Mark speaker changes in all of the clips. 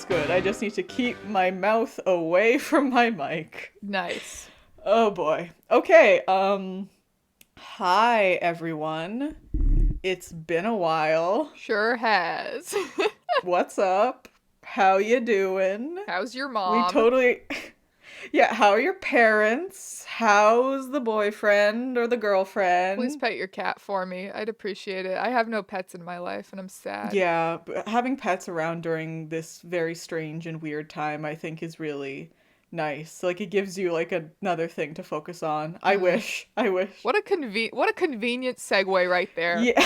Speaker 1: That's good. I just need to keep my mouth away from my mic.
Speaker 2: Nice.
Speaker 1: Oh boy. Okay, hi everyone. It's been a while.
Speaker 2: Sure has.
Speaker 1: What's up? How you doing?
Speaker 2: How's your
Speaker 1: We
Speaker 2: mom?
Speaker 1: totally Yeah, how are your parents? How's the boyfriend or the
Speaker 2: Please
Speaker 1: girlfriend?
Speaker 2: pet your cat for me. I'd appreciate it. I have no pets in my life and I'm sad.
Speaker 1: Yeah, having pets around during this very strange and weird time, I think is really nice. Like it gives you like another thing to focus on. I
Speaker 2: Mm.
Speaker 1: wish. I wish.
Speaker 2: What a convenient segue right there.
Speaker 1: Yeah.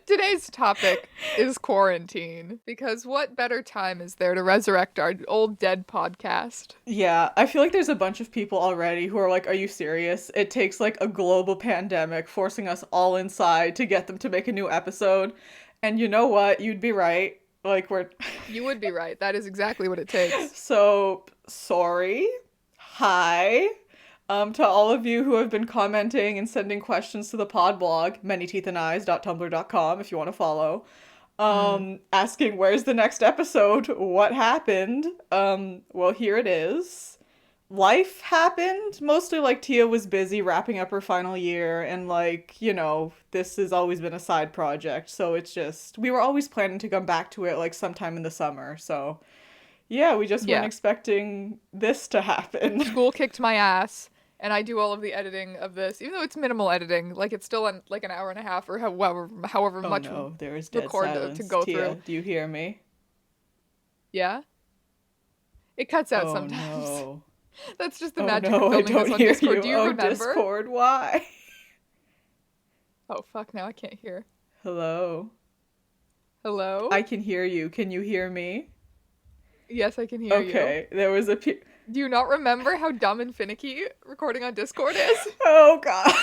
Speaker 2: Today's topic is quarantine because what better time is there to resurrect our old dead podcast?
Speaker 1: Yeah, I feel like there's a bunch of people already who are like, "Are you serious? It takes like a global pandemic forcing us all inside to get them to make a new episode." And you know what? You'd be right. Like we're
Speaker 2: You would be right. That is exactly what it takes.
Speaker 1: So sorry. Hi. To all of you who have been commenting and sending questions to the pod blog, manyteethandeyes.tumblr.com if you want to follow.
Speaker 2: Mm.
Speaker 1: Asking where's the next episode? What happened? Well, here it is. Life happened. Mostly like Teya was busy wrapping up her final year and like, this has always been a side project. So it's just we were always planning to come back to it like sometime in the summer. So yeah, we just weren't
Speaker 2: Yeah.
Speaker 1: expecting this to happen.
Speaker 2: School kicked my ass and I do all of the editing of this, even though it's minimal editing. Like it's still like an hour and a half or however
Speaker 1: Oh
Speaker 2: much
Speaker 1: no, there is dead
Speaker 2: record to
Speaker 1: silence.
Speaker 2: go through.
Speaker 1: Teya, do you hear me?
Speaker 2: Yeah, it cuts out
Speaker 1: Oh
Speaker 2: sometimes.
Speaker 1: no.
Speaker 2: That's just the
Speaker 1: Oh
Speaker 2: magic of
Speaker 1: no, I
Speaker 2: filming this
Speaker 1: don't
Speaker 2: on
Speaker 1: hear
Speaker 2: Discord.
Speaker 1: you.
Speaker 2: Do you
Speaker 1: Oh,
Speaker 2: remember?
Speaker 1: Discord, why?
Speaker 2: Oh fuck! Now I can't hear.
Speaker 1: Hello.
Speaker 2: Hello?
Speaker 1: I can hear you. Can you hear me?
Speaker 2: Yes, I can hear you.
Speaker 1: Okay, there was a
Speaker 2: Do you not remember how dumb and finicky recording on Discord is?
Speaker 1: Oh god.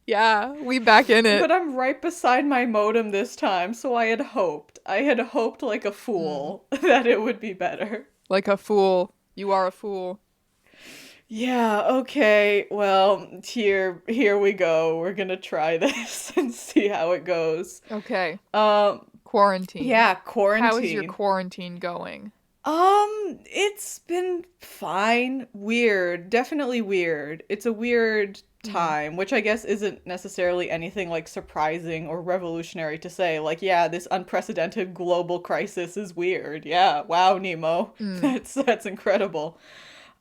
Speaker 2: Yeah, we back in it.
Speaker 1: But I'm right beside my modem this time, so I had hoped. I had hoped like a
Speaker 2: Mm.
Speaker 1: fool that it would be better.
Speaker 2: Like a fool. You are a fool.
Speaker 1: Yeah, okay. Well, here we go. We're gonna try this and see how it goes.
Speaker 2: Okay.
Speaker 1: Um,
Speaker 2: Quarantine.
Speaker 1: yeah,
Speaker 2: How is your
Speaker 1: quarantine.
Speaker 2: quarantine going?
Speaker 1: It's been fine. Weird. Definitely weird. It's a weird
Speaker 2: Mm.
Speaker 1: time, which I guess isn't necessarily anything like surprising or revolutionary to say. Like, yeah, this unprecedented global crisis is weird. Yeah, wow, Nemo.
Speaker 2: Mm.
Speaker 1: That's incredible.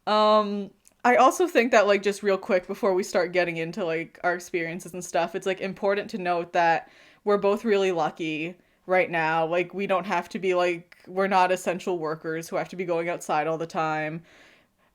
Speaker 1: Um, I also think that like just real quick before we start getting into like our experiences and stuff, it's like important to note that we're both really lucky right now. Like we don't have to be like we're not essential workers who have to be going outside all the time.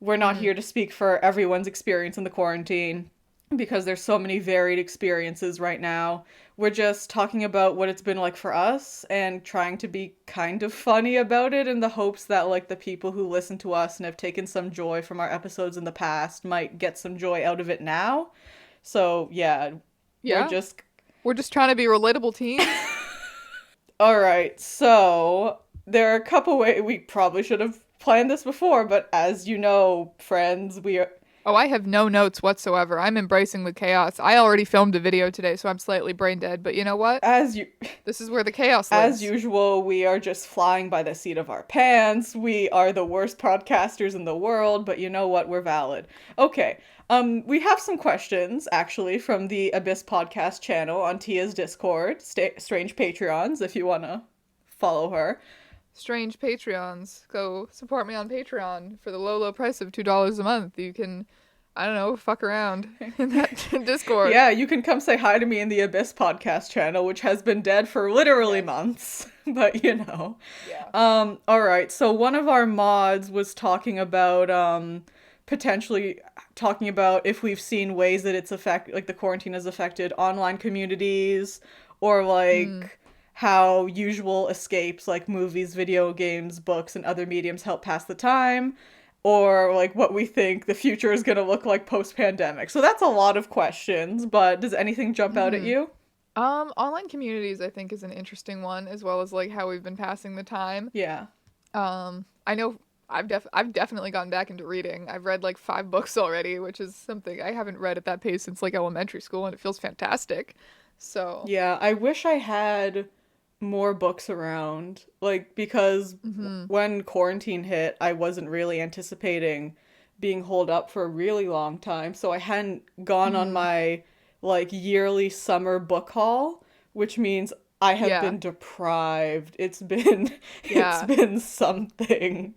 Speaker 1: We're not
Speaker 2: Mm.
Speaker 1: here to speak for everyone's experience in the quarantine because there's so many varied experiences right now. We're just talking about what it's been like for us and trying to be kind of funny about it in the hopes that like the people who listen to us and have taken some joy from our episodes in the past might get some joy out of it now. So, yeah, we're
Speaker 2: Yeah.
Speaker 1: just
Speaker 2: We're just trying to be relatable teens.
Speaker 1: all right. So, there are a couple ways we probably should have planned this before, but as you know, friends, we are
Speaker 2: Oh, I have no notes whatsoever. I'm embracing the chaos. I already filmed a video today, so I'm slightly brain dead, but you know what?
Speaker 1: as you
Speaker 2: This is where the chaos
Speaker 1: As
Speaker 2: lives.
Speaker 1: usual, we are just flying by the seat of our pants. We are the worst podcasters in the world, but you know what? We're valid. Okay. We have some questions actually from the Abyss Podcast channel on Tia's Discord, Strange Patreons, if you wanna follow her.
Speaker 2: Strange Patreons. Go support me on Patreon for the low, low price of $2 a month. You can, I don't know, fuck around in that Discord.
Speaker 1: Yeah, you can come say hi to me in the Abyss Podcast channel, which has been dead for literally
Speaker 2: Yes.
Speaker 1: months, but you know.
Speaker 2: Yeah.
Speaker 1: All right. So one of our mods was talking about potentially talking about if we've seen ways that it's affect like the quarantine has affected online communities or
Speaker 2: Mm.
Speaker 1: like how usual escapes like movies, video games, books, and other mediums help pass the time. Or like what we think the future is gonna look like post-pandemic. So that's a lot of questions, but does anything jump out at
Speaker 2: Mm-hmm.
Speaker 1: you?
Speaker 2: Online communities I think is an interesting one, as well as like how we've been passing the time.
Speaker 1: Yeah.
Speaker 2: I know I've definitely gotten back into reading. I've read like 5 books already, which is something I haven't read at that pace since like elementary school, and it feels fantastic. So,
Speaker 1: Yeah, I wish I had more books around. Like, because
Speaker 2: Mm-hmm.
Speaker 1: when quarantine hit, I wasn't really anticipating being holed up for a really long time. So I hadn't gone on
Speaker 2: Mm-hmm.
Speaker 1: my like yearly summer book haul, which means I have
Speaker 2: Yeah.
Speaker 1: been deprived. It's
Speaker 2: Yeah.
Speaker 1: been something.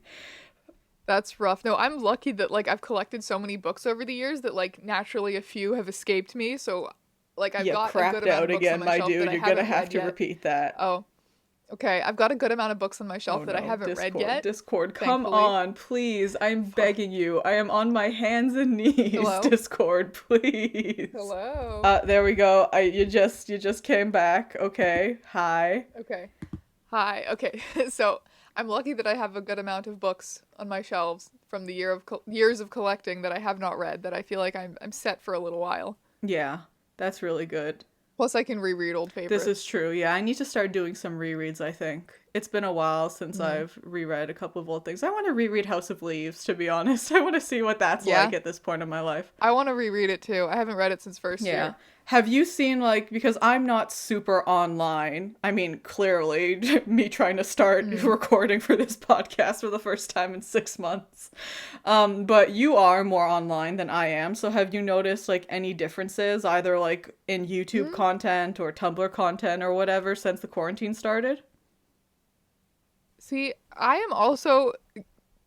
Speaker 2: That's rough. No, I'm lucky that like I've collected so many books over the years that like naturally a few have escaped me. So like I've
Speaker 1: You
Speaker 2: got a good
Speaker 1: crapped
Speaker 2: amount of
Speaker 1: out
Speaker 2: books on
Speaker 1: again,
Speaker 2: my
Speaker 1: my
Speaker 2: shelf that
Speaker 1: dude.
Speaker 2: I
Speaker 1: You're gonna
Speaker 2: haven't
Speaker 1: have
Speaker 2: read
Speaker 1: to
Speaker 2: yet.
Speaker 1: repeat that.
Speaker 2: Oh, okay. I've got a good amount of books on my
Speaker 1: Oh
Speaker 2: shelf that I
Speaker 1: no,
Speaker 2: haven't read
Speaker 1: Discord,
Speaker 2: yet,
Speaker 1: Discord, come
Speaker 2: thankfully.
Speaker 1: on, please. I'm
Speaker 2: Fuck.
Speaker 1: begging you. I am on my hands and knees,
Speaker 2: Hello?
Speaker 1: Discord, please.
Speaker 2: Hello?
Speaker 1: There we go. You just came back. Okay. Hi.
Speaker 2: Okay. Hi. Okay. So, I'm lucky that I have a good amount of books on my shelves from the years of collecting that I have not read that I feel like I'm set for a little while.
Speaker 1: Yeah, that's really good.
Speaker 2: Plus I can reread old
Speaker 1: This is
Speaker 2: favorites.
Speaker 1: true. Yeah, I need to start doing some rereads, I think. It's been a while since
Speaker 2: Mhm.
Speaker 1: I've reread a couple of old things. I want to reread House of Leaves, to be honest. I want to see what that's like
Speaker 2: Yeah.
Speaker 1: at this point in my life.
Speaker 2: I want to reread it too. I haven't read it since first
Speaker 1: Yeah.
Speaker 2: year.
Speaker 1: Have you seen, like, because I'm not super online. I mean, clearly, me trying to start
Speaker 2: Mm.
Speaker 1: recording for this podcast for the first time in 6 months. But you are more online than I am. So have you noticed, like, any differences, either, like, in YouTube
Speaker 2: Mm.
Speaker 1: content or Tumblr content or whatever since the quarantine started?
Speaker 2: See, I am also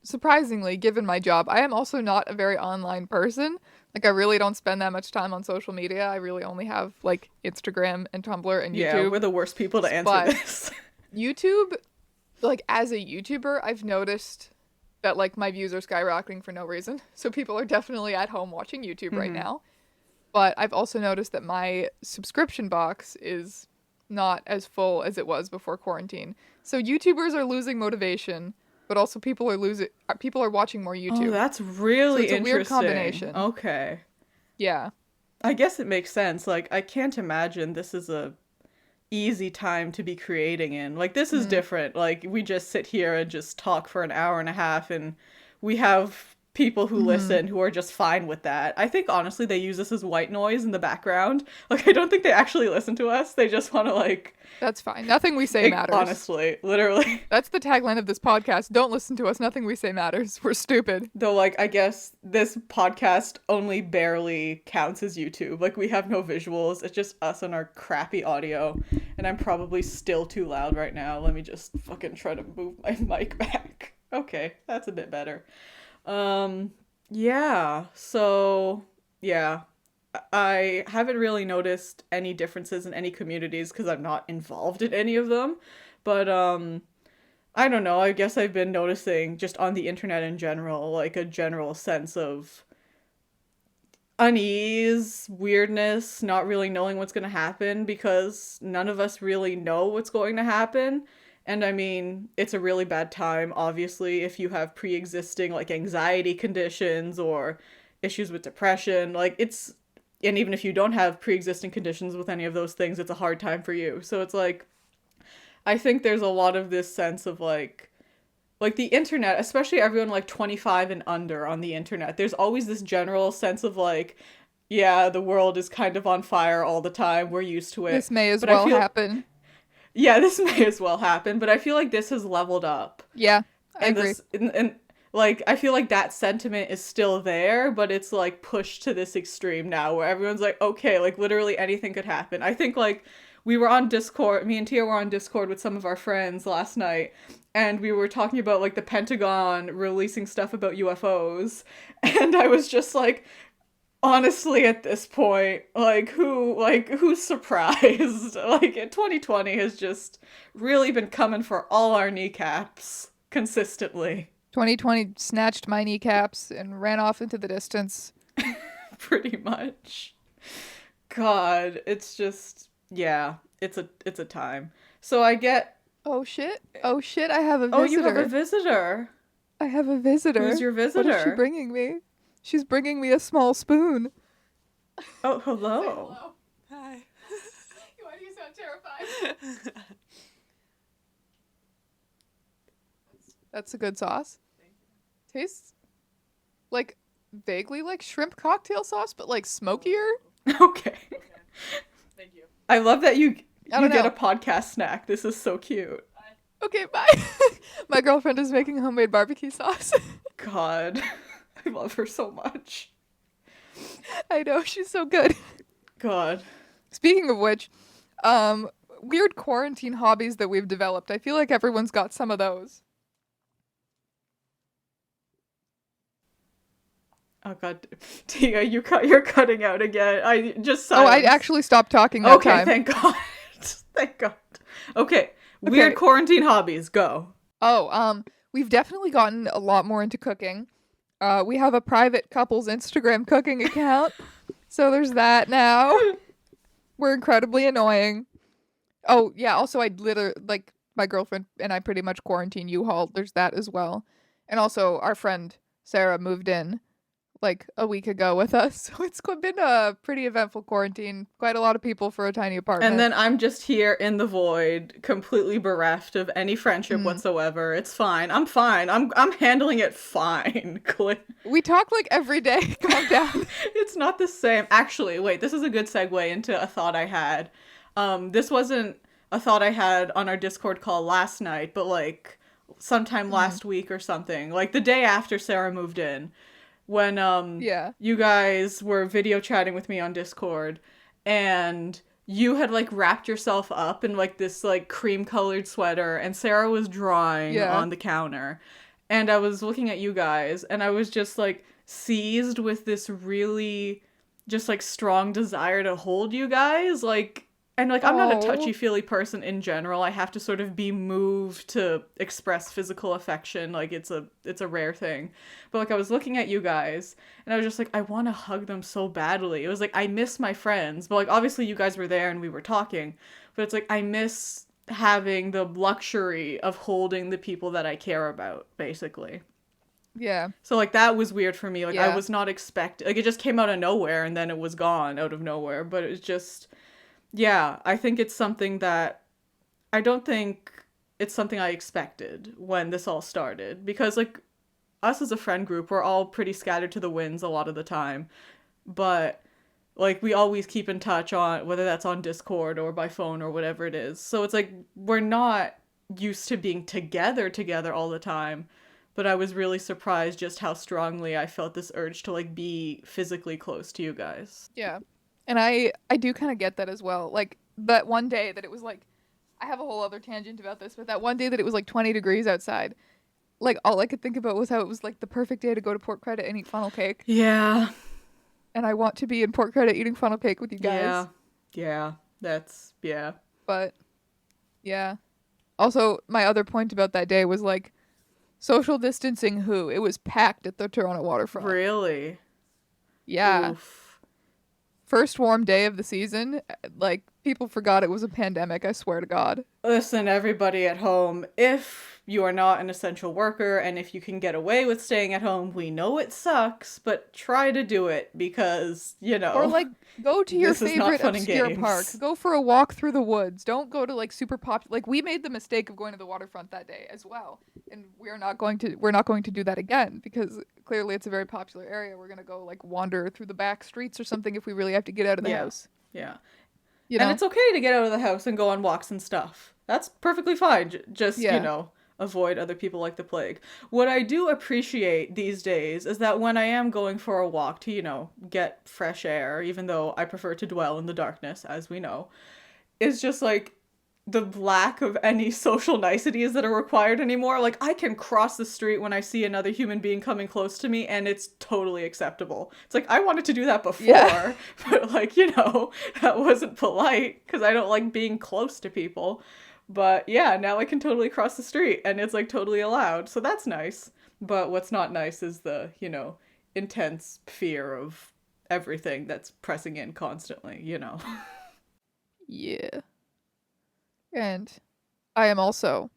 Speaker 2: surprisingly, given my job, I am also not a very online person. Like I really don't spend that much time on social media. I really only have like Instagram and Tumblr and
Speaker 1: Yeah, we're
Speaker 2: YouTube.
Speaker 1: the worst people to answer
Speaker 2: But
Speaker 1: this.
Speaker 2: YouTube, like as a YouTuber, I've noticed that like my views are skyrocketing for no reason. So people are definitely at home watching YouTube right
Speaker 1: Hmm.
Speaker 2: now. But I've also noticed that my subscription box is not as full as it was before quarantine. So YouTubers are losing motivation, but also people are watching more
Speaker 1: Oh,
Speaker 2: YouTube.
Speaker 1: that's
Speaker 2: So
Speaker 1: really
Speaker 2: it's a weird
Speaker 1: interesting.
Speaker 2: combination.
Speaker 1: Okay.
Speaker 2: Yeah.
Speaker 1: I guess it makes sense. Like, I can't imagine this is a easy time to be creating in. Like, this is
Speaker 2: Mm.
Speaker 1: different. Like, we just sit here and just talk for an hour and a half, and we have people who
Speaker 2: Mhm.
Speaker 1: listen who are just fine with that. I think honestly they use this as white noise in the background. Like, I don't think they actually listen to us. They just want to like
Speaker 2: That's fine. Nothing we say matters.
Speaker 1: honestly, literally.
Speaker 2: That's the tagline of this podcast. Don't listen to us. Nothing we say matters. We're stupid.
Speaker 1: Though, like, I guess this podcast only barely counts as YouTube. Like, we have no visuals. It's just us and our crappy audio. And I'm probably still too loud right now. Let me just fucking try to move my mic back. Okay, that's a bit better. Um, yeah. So, yeah. I haven't really noticed any differences in any communities because I'm not involved in any of them. But, I don't know. I guess I've been noticing just on the internet in general, like a general sense of unease, weirdness, not really knowing what's going to happen because none of us really know what's going to happen. And I mean, it's a really bad time, obviously, if you have pre existing like anxiety conditions or issues with depression. Like, and even if you don't have pre existing conditions with any of those things, it's a hard time for you. So it's like, I think there's a lot of this sense of like the internet, especially everyone like 25 and under on the internet. There's always this general sense of like, yeah, the world is kind of on fire all the time. We're used to it.
Speaker 2: This may as
Speaker 1: But I
Speaker 2: well
Speaker 1: feel
Speaker 2: happen.
Speaker 1: yeah, this may as well happen, but I feel like this has leveled up.
Speaker 2: Yeah, I
Speaker 1: And
Speaker 2: agree.
Speaker 1: and like I feel like that sentiment is still there, but it's like pushed to this extreme now where everyone's like, okay, like literally anything could happen. I think like we were on Discord, me and Tia were on Discord with some of our friends last night, and we were talking about like the Pentagon releasing stuff about UFOs, and I was just like, honestly at this point, who's surprised? Like 2020 has just really been coming for all our kneecaps consistently.
Speaker 2: 2020 snatched my kneecaps and ran off into the distance.
Speaker 1: Pretty much. God, it's just yeah, it's a time. So I get
Speaker 2: Oh shit. Oh shit, I have a
Speaker 1: oh, you have a
Speaker 2: visitor.
Speaker 1: visitor.
Speaker 2: I have a
Speaker 1: Who's
Speaker 2: visitor.
Speaker 1: your
Speaker 2: What is she
Speaker 1: visitor?
Speaker 2: bringing me? She's bringing me a small spoon.
Speaker 1: Oh,
Speaker 2: Say
Speaker 1: hello.
Speaker 2: hello. Hi. Why do you sound terrified? That's a good sauce. Tastes like vaguely like shrimp cocktail sauce, but like smokier.
Speaker 1: Okay.
Speaker 2: Thank you.
Speaker 1: I love that you
Speaker 2: I
Speaker 1: You
Speaker 2: don't
Speaker 1: get a
Speaker 2: know.
Speaker 1: podcast snack. This is so cute.
Speaker 2: Okay, bye. My girlfriend is making homemade barbecue sauce.
Speaker 1: God, I love her so much.
Speaker 2: I know, she's so good.
Speaker 1: God.
Speaker 2: Speaking of which, um, weird quarantine hobbies that we've developed. I feel like everyone's got some of those.
Speaker 1: Oh God, Tia, you're cutting out again. I just
Speaker 2: Oh, I
Speaker 1: silence.
Speaker 2: actually stopped talking that
Speaker 1: Okay,
Speaker 2: time.
Speaker 1: thank God. Thank God. Okay, weird
Speaker 2: Okay.
Speaker 1: quarantine hobbies. Go.
Speaker 2: Oh, we've definitely gotten a lot more into cooking. We have a private couples Instagram cooking account, so there's that now. We're incredibly annoying. Oh, yeah, also I literally like my girlfriend and I pretty much quarantine U-Haul. There's that as well. And also our friend Sarah moved in like a week ago with us. So it's been a pretty eventful quarantine. Quite a lot of people for a tiny
Speaker 1: And
Speaker 2: apartment.
Speaker 1: then I'm just here in the void, completely bereft of any friendship
Speaker 2: Mm.
Speaker 1: whatsoever. It's fine. I'm fine. I'm handling it fine.
Speaker 2: We talk like every day. Calm down.
Speaker 1: It's not the same. Actually, wait, this is a good segue into a thought I had. This wasn't a thought I had on our Discord call last night, but like sometime
Speaker 2: Mm.
Speaker 1: last week or something. Like the day after Sarah moved in, when
Speaker 2: Yeah.
Speaker 1: you guys were video chatting with me on Discord, and you had like wrapped yourself up in like this like cream colored sweater, and Sarah was drawing
Speaker 2: Yeah.
Speaker 1: on the counter, and I was looking at you guys, and I was just like seized with this really just like strong desire to hold you guys, like, and like I'm not a
Speaker 2: Oh.
Speaker 1: touchy-feely person in general. I have to sort of be moved to express physical affection. Like it's a rare thing. But like I was looking at you guys and I was just like I want to hug them so badly. It was like I miss my friends. But like obviously you guys were there and we were talking. But it's like I miss having the luxury of holding the people that I care about, basically.
Speaker 2: Yeah.
Speaker 1: So like that was weird for me. Like I
Speaker 2: Yeah.
Speaker 1: was not expecting, like it just came out of nowhere and then it was gone out of nowhere. But it was just, yeah, I think it's something that I don't think it's something I expected when this all started, because like us as a friend group, we're all pretty scattered to the winds a lot of the time, but like we always keep in touch on whether that's on Discord or by phone or whatever it is. So it's like we're not used to being together all the time. But I was really surprised just how strongly I felt this urge to like be physically close to you guys.
Speaker 2: Yeah. And I do kind of get that as well. Like that one day that it was like I have a whole other tangent about this, but that one day that it was like 20 degrees outside, like all I could think about was how it was like the perfect day to go to Port Credit and eat funnel cake.
Speaker 1: Yeah.
Speaker 2: And I want to be in Port Credit eating funnel cake with you
Speaker 1: Yeah.
Speaker 2: guys.
Speaker 1: Yeah. That's yeah.
Speaker 2: But yeah. Also, my other point about that day was like social distancing who? It was packed at the Toronto waterfront.
Speaker 1: Really?
Speaker 2: Yeah.
Speaker 1: Oof.
Speaker 2: First warm day of the season. Like people forgot it was a pandemic, I swear to God.
Speaker 1: Listen, everybody at home, if you are not an essential worker and if you can get away with staying at home, we know it sucks, but try to do it because,
Speaker 2: Or like go to your
Speaker 1: this is not
Speaker 2: favorite
Speaker 1: fun and
Speaker 2: obscure park.
Speaker 1: games.
Speaker 2: Go for a walk through the woods. Don't go to like super popular. Like we made the mistake of going to the waterfront that day as well, and we're not going to do that again because clearly it's a very popular area. We're gonna go like wander through the back streets or something if we really have to get out of the
Speaker 1: Yeah.
Speaker 2: house.
Speaker 1: Yeah.
Speaker 2: You
Speaker 1: And
Speaker 2: know?
Speaker 1: it's okay to get out of the house and go on walks and stuff. That's perfectly fine. Just,
Speaker 2: Yeah.
Speaker 1: avoid other people like the plague. What I do appreciate these days is that when I am going for a walk to, get fresh air, even though I prefer to dwell in the darkness, as we know, is just like the lack of any social niceties that are required anymore. Like I can cross the street when I see another human being coming close to me and it's totally acceptable. It's like I wanted to do that before,
Speaker 2: Yeah.
Speaker 1: but like, that wasn't polite because I don't like being close to people. But yeah, now I can totally cross the street and it's like totally allowed. So that's nice. But what's not nice is the, intense fear of everything that's pressing in constantly.
Speaker 2: Yeah. And I am also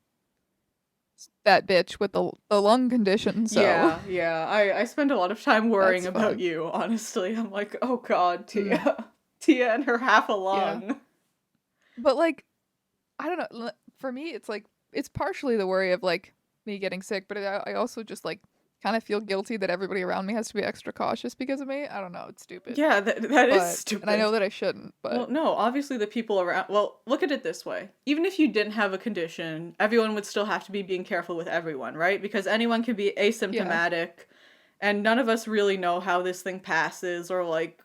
Speaker 2: that bitch with the lung condition, so
Speaker 1: Yeah, yeah. I spend a lot of time worrying
Speaker 2: that's
Speaker 1: about
Speaker 2: fun.
Speaker 1: you, honestly. I'm like, oh God,
Speaker 2: Mm,
Speaker 1: Tia. Tia and her half a
Speaker 2: yeah.
Speaker 1: lung.
Speaker 2: But like I don't know. For me, it's like it's partially the worry of like me getting sick, but I also just like kind of feel guilty that everybody around me has to be extra cautious because of me. I don't know, it's stupid.
Speaker 1: Yeah, that is
Speaker 2: And I know
Speaker 1: stupid.
Speaker 2: that I shouldn't,
Speaker 1: Well,
Speaker 2: but
Speaker 1: no, obviously the people around. Well, look at it this way. Even if you didn't have a condition, everyone would still have to be being careful with everyone, right? Because anyone can be
Speaker 2: yeah.
Speaker 1: asymptomatic, and none of us really know how this thing passes, or like,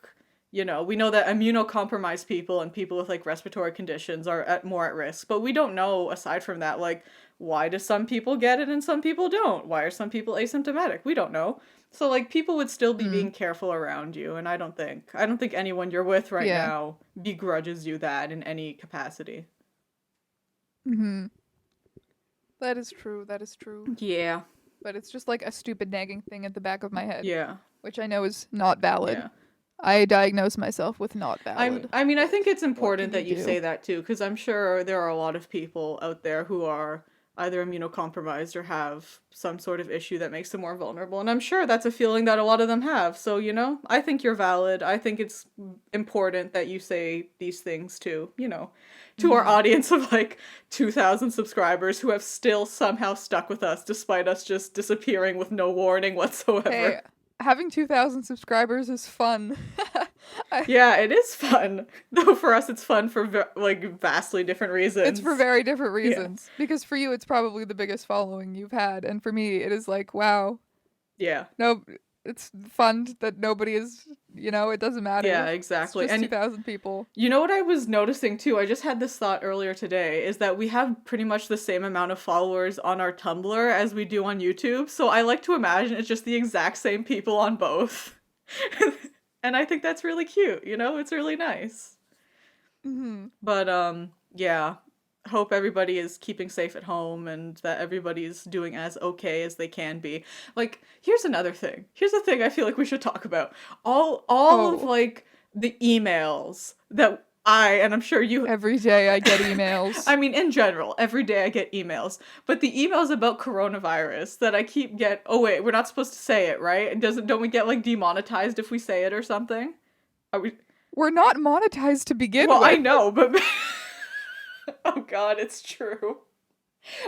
Speaker 1: we know that immunocompromised people and people with like respiratory conditions are more at risk, but we don't know aside from that, like, why do some people get it and some people don't? Why are some people asymptomatic? We don't know. So like people would still be
Speaker 2: Mm,
Speaker 1: being careful around you, and I don't think anyone you're with right
Speaker 2: yeah.
Speaker 1: now begrudges you that in any capacity.
Speaker 2: Mhm. That is true. That is true.
Speaker 1: Yeah.
Speaker 2: But it's just like a stupid nagging thing at the back of my head,
Speaker 1: Yeah.
Speaker 2: which I know is not valid.
Speaker 1: Yeah.
Speaker 2: I diagnose myself with not
Speaker 1: I'm
Speaker 2: valid,
Speaker 1: I mean I
Speaker 2: but
Speaker 1: think it's
Speaker 2: what
Speaker 1: important
Speaker 2: can you
Speaker 1: that you
Speaker 2: do?
Speaker 1: say that too, because I'm sure there are a lot of people out there who are either immunocompromised or have some sort of issue that makes them more vulnerable. And I'm sure that's a feeling that a lot of them have. So, I think you're valid. I think it's important that you say these things too, to our
Speaker 2: Mhm.
Speaker 1: audience of like 2,000 subscribers who have still somehow stuck with us despite us just disappearing with no warning
Speaker 2: Hey,
Speaker 1: whatsoever.
Speaker 2: having 2,000 subscribers is fun. I,
Speaker 1: Yeah, it is fun. Though for us, it's fun for like vastly different
Speaker 2: it's for
Speaker 1: reasons.
Speaker 2: very different
Speaker 1: Yeah,
Speaker 2: reasons. Because for you, it's probably the biggest following you've had, and for me, it is like, wow,
Speaker 1: yeah,
Speaker 2: no, it's fun that nobody is, it doesn't
Speaker 1: yeah,
Speaker 2: matter. It's
Speaker 1: exactly.
Speaker 2: just
Speaker 1: And
Speaker 2: 2,000 people.
Speaker 1: you know what I was noticing too? I just had this thought earlier today is that we have pretty much the same amount of followers on our Tumblr as we do on YouTube. So I like to imagine it's just the exact same people on both. And I think that's really cute, It's really nice.
Speaker 2: Hmm.
Speaker 1: But yeah, hope everybody is keeping safe at home and that everybody's doing as okay as they can be. Like, here's another thing. Here's the thing I feel like we should talk about. All of
Speaker 2: Oh,
Speaker 1: like the emails that and I'm sure you
Speaker 2: every day I get emails.
Speaker 1: I mean in general, every day I get emails, but the emails about coronavirus that I keep oh wait, we're not supposed to say it, right? Don't we get like demonetized if we say it or something? Are we
Speaker 2: We're not monetized to begin
Speaker 1: Well, I
Speaker 2: with.
Speaker 1: know, but oh god, it's true.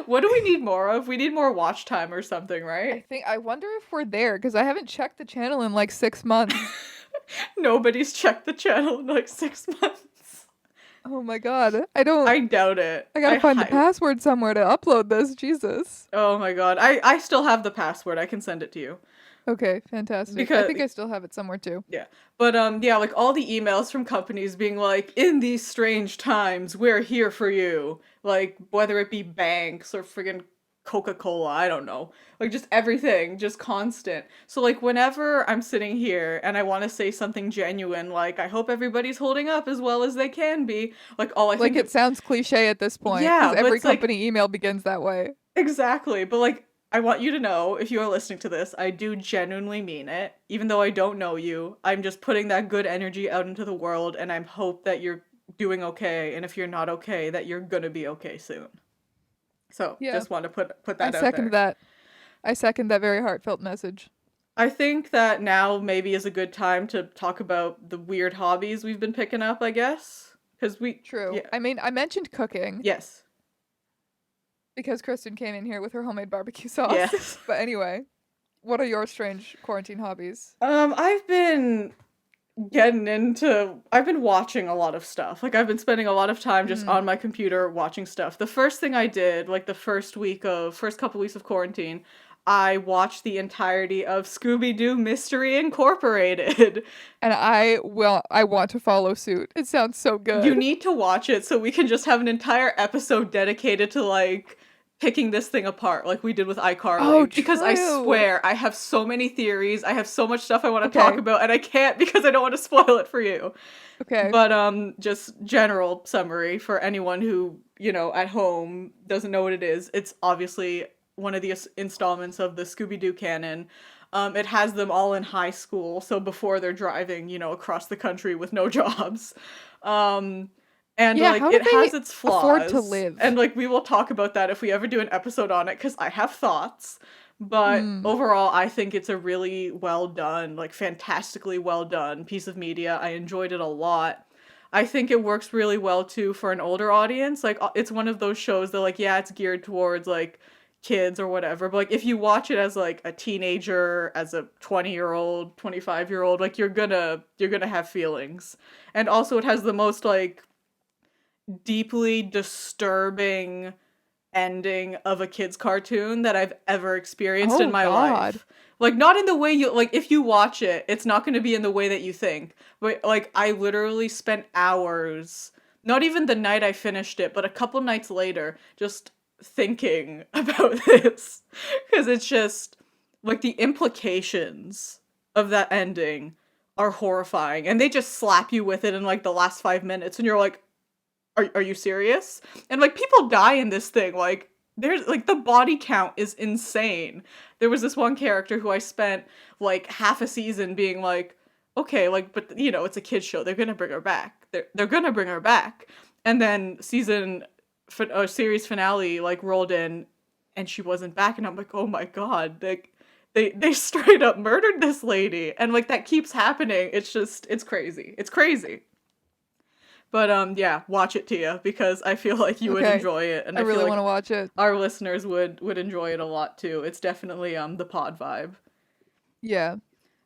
Speaker 1: What do we need more of? We need more watch time or something, right?
Speaker 2: I wonder if we're there because I haven't checked the channel in like 6 months.
Speaker 1: Nobody's checked the channel in like 6 months.
Speaker 2: Oh my god. I don't
Speaker 1: I doubt it.
Speaker 2: I gotta find the password somewhere to upload this. Jesus.
Speaker 1: Oh my god. I still have the password. I can send it to you.
Speaker 2: Okay, fantastic. I
Speaker 1: Because
Speaker 2: think I still have it somewhere too.
Speaker 1: yeah. But yeah, like all the emails from companies being like, in these strange times, we're here for you. Like whether it be banks or friggin' Coca-Cola, I don't know. Like just everything, just constant. So like whenever I'm sitting here and I want to say something genuine, like I hope everybody's holding up as well as they can be, like all I
Speaker 2: Like
Speaker 1: think
Speaker 2: it
Speaker 1: of,
Speaker 2: sounds cliche at this point because
Speaker 1: yeah, but
Speaker 2: every
Speaker 1: it's like
Speaker 2: company email begins that way.
Speaker 1: exactly. But like I want you to know, if you are listening to this, I do genuinely mean it. Even though I don't know you, I'm just putting that good energy out into the world, and I hope that you're doing okay, and if you're not okay, that you're gonna be okay soon. So,
Speaker 2: Yeah,
Speaker 1: just want to put
Speaker 2: I
Speaker 1: that out
Speaker 2: second
Speaker 1: there.
Speaker 2: that. I second that very heartfelt message.
Speaker 1: I think that now maybe is a good time to talk about the weird hobbies we've been picking up, I guess. Because
Speaker 2: True.
Speaker 1: yeah,
Speaker 2: I mean, I mentioned cooking
Speaker 1: yes,
Speaker 2: because Kristen came in here with her homemade barbecue sauce.
Speaker 1: yes.
Speaker 2: But anyway, what are your strange quarantine hobbies?
Speaker 1: I've been I've been watching a lot of stuff. Like I've been spending a lot of time just
Speaker 2: Mm.
Speaker 1: on my computer watching stuff. The first thing I did, like the first couple weeks of quarantine, I watched the entirety of Scooby-Doo Mystery Incorporated.
Speaker 2: And I want to follow suit. It sounds so
Speaker 1: You
Speaker 2: good.
Speaker 1: need to watch it so we can just have an entire episode dedicated to like picking this thing apart like we did with
Speaker 2: Oh,
Speaker 1: iCarly, because I
Speaker 2: true.
Speaker 1: swear I have so many theories. I have so much stuff I want to talk
Speaker 2: Okay.
Speaker 1: about and I can't because I don't want to spoil it for you.
Speaker 2: Okay.
Speaker 1: But just general summary for anyone who, at home doesn't know what it is. It's obviously one of the installments of the Scooby-Doo canon. It has them all in high school, so before they're driving, across the country with no jobs. Um, and
Speaker 2: Yeah,
Speaker 1: like
Speaker 2: how do
Speaker 1: it
Speaker 2: they
Speaker 1: has its
Speaker 2: afford to
Speaker 1: flaws. And
Speaker 2: live?
Speaker 1: like we will talk about that if we ever do an episode on it cuz I have thoughts. But
Speaker 2: Hmm.
Speaker 1: overall, I think it's a really well done, like fantastically well done piece of media. I enjoyed it a lot. I think it works really well too for an older audience. Like it's one of those shows that like yeah, it's geared towards like kids or whatever, but like if you watch it as like a teenager, as a 20-year-old, 25-year-old, like you're gonna have feelings. And also it has the most like deeply disturbing ending of a kid's cartoon that I've ever experienced in
Speaker 2: Oh
Speaker 1: my
Speaker 2: God.
Speaker 1: life. Like not in the way you like if you watch it, it's not going to be in the way that you think. But like I literally spent hours, not even the night I finished it, but a couple nights later just thinking about this because it's just like the implications of that ending are horrifying and they just slap you with it in like the last 5 minutes and you're like are you serious? And like people die in this thing. Like there's like the body count is insane. There was this one character who I spent like half a season being like, okay, like but you know, it's a kids show. They're going to bring her back. They're going to bring her back. And then series finale like rolled in and she wasn't back and I'm like, "Oh my god." Like they straight up murdered this lady and like that keeps happening. It's just it's crazy. It's crazy. But yeah, watch it, Tia, because I feel like you would
Speaker 2: Okay.
Speaker 1: enjoy it, and
Speaker 2: I
Speaker 1: I feel
Speaker 2: really want
Speaker 1: like
Speaker 2: to watch it.
Speaker 1: our listeners would enjoy it a lot too. It's definitely the pod vibe.
Speaker 2: Yeah.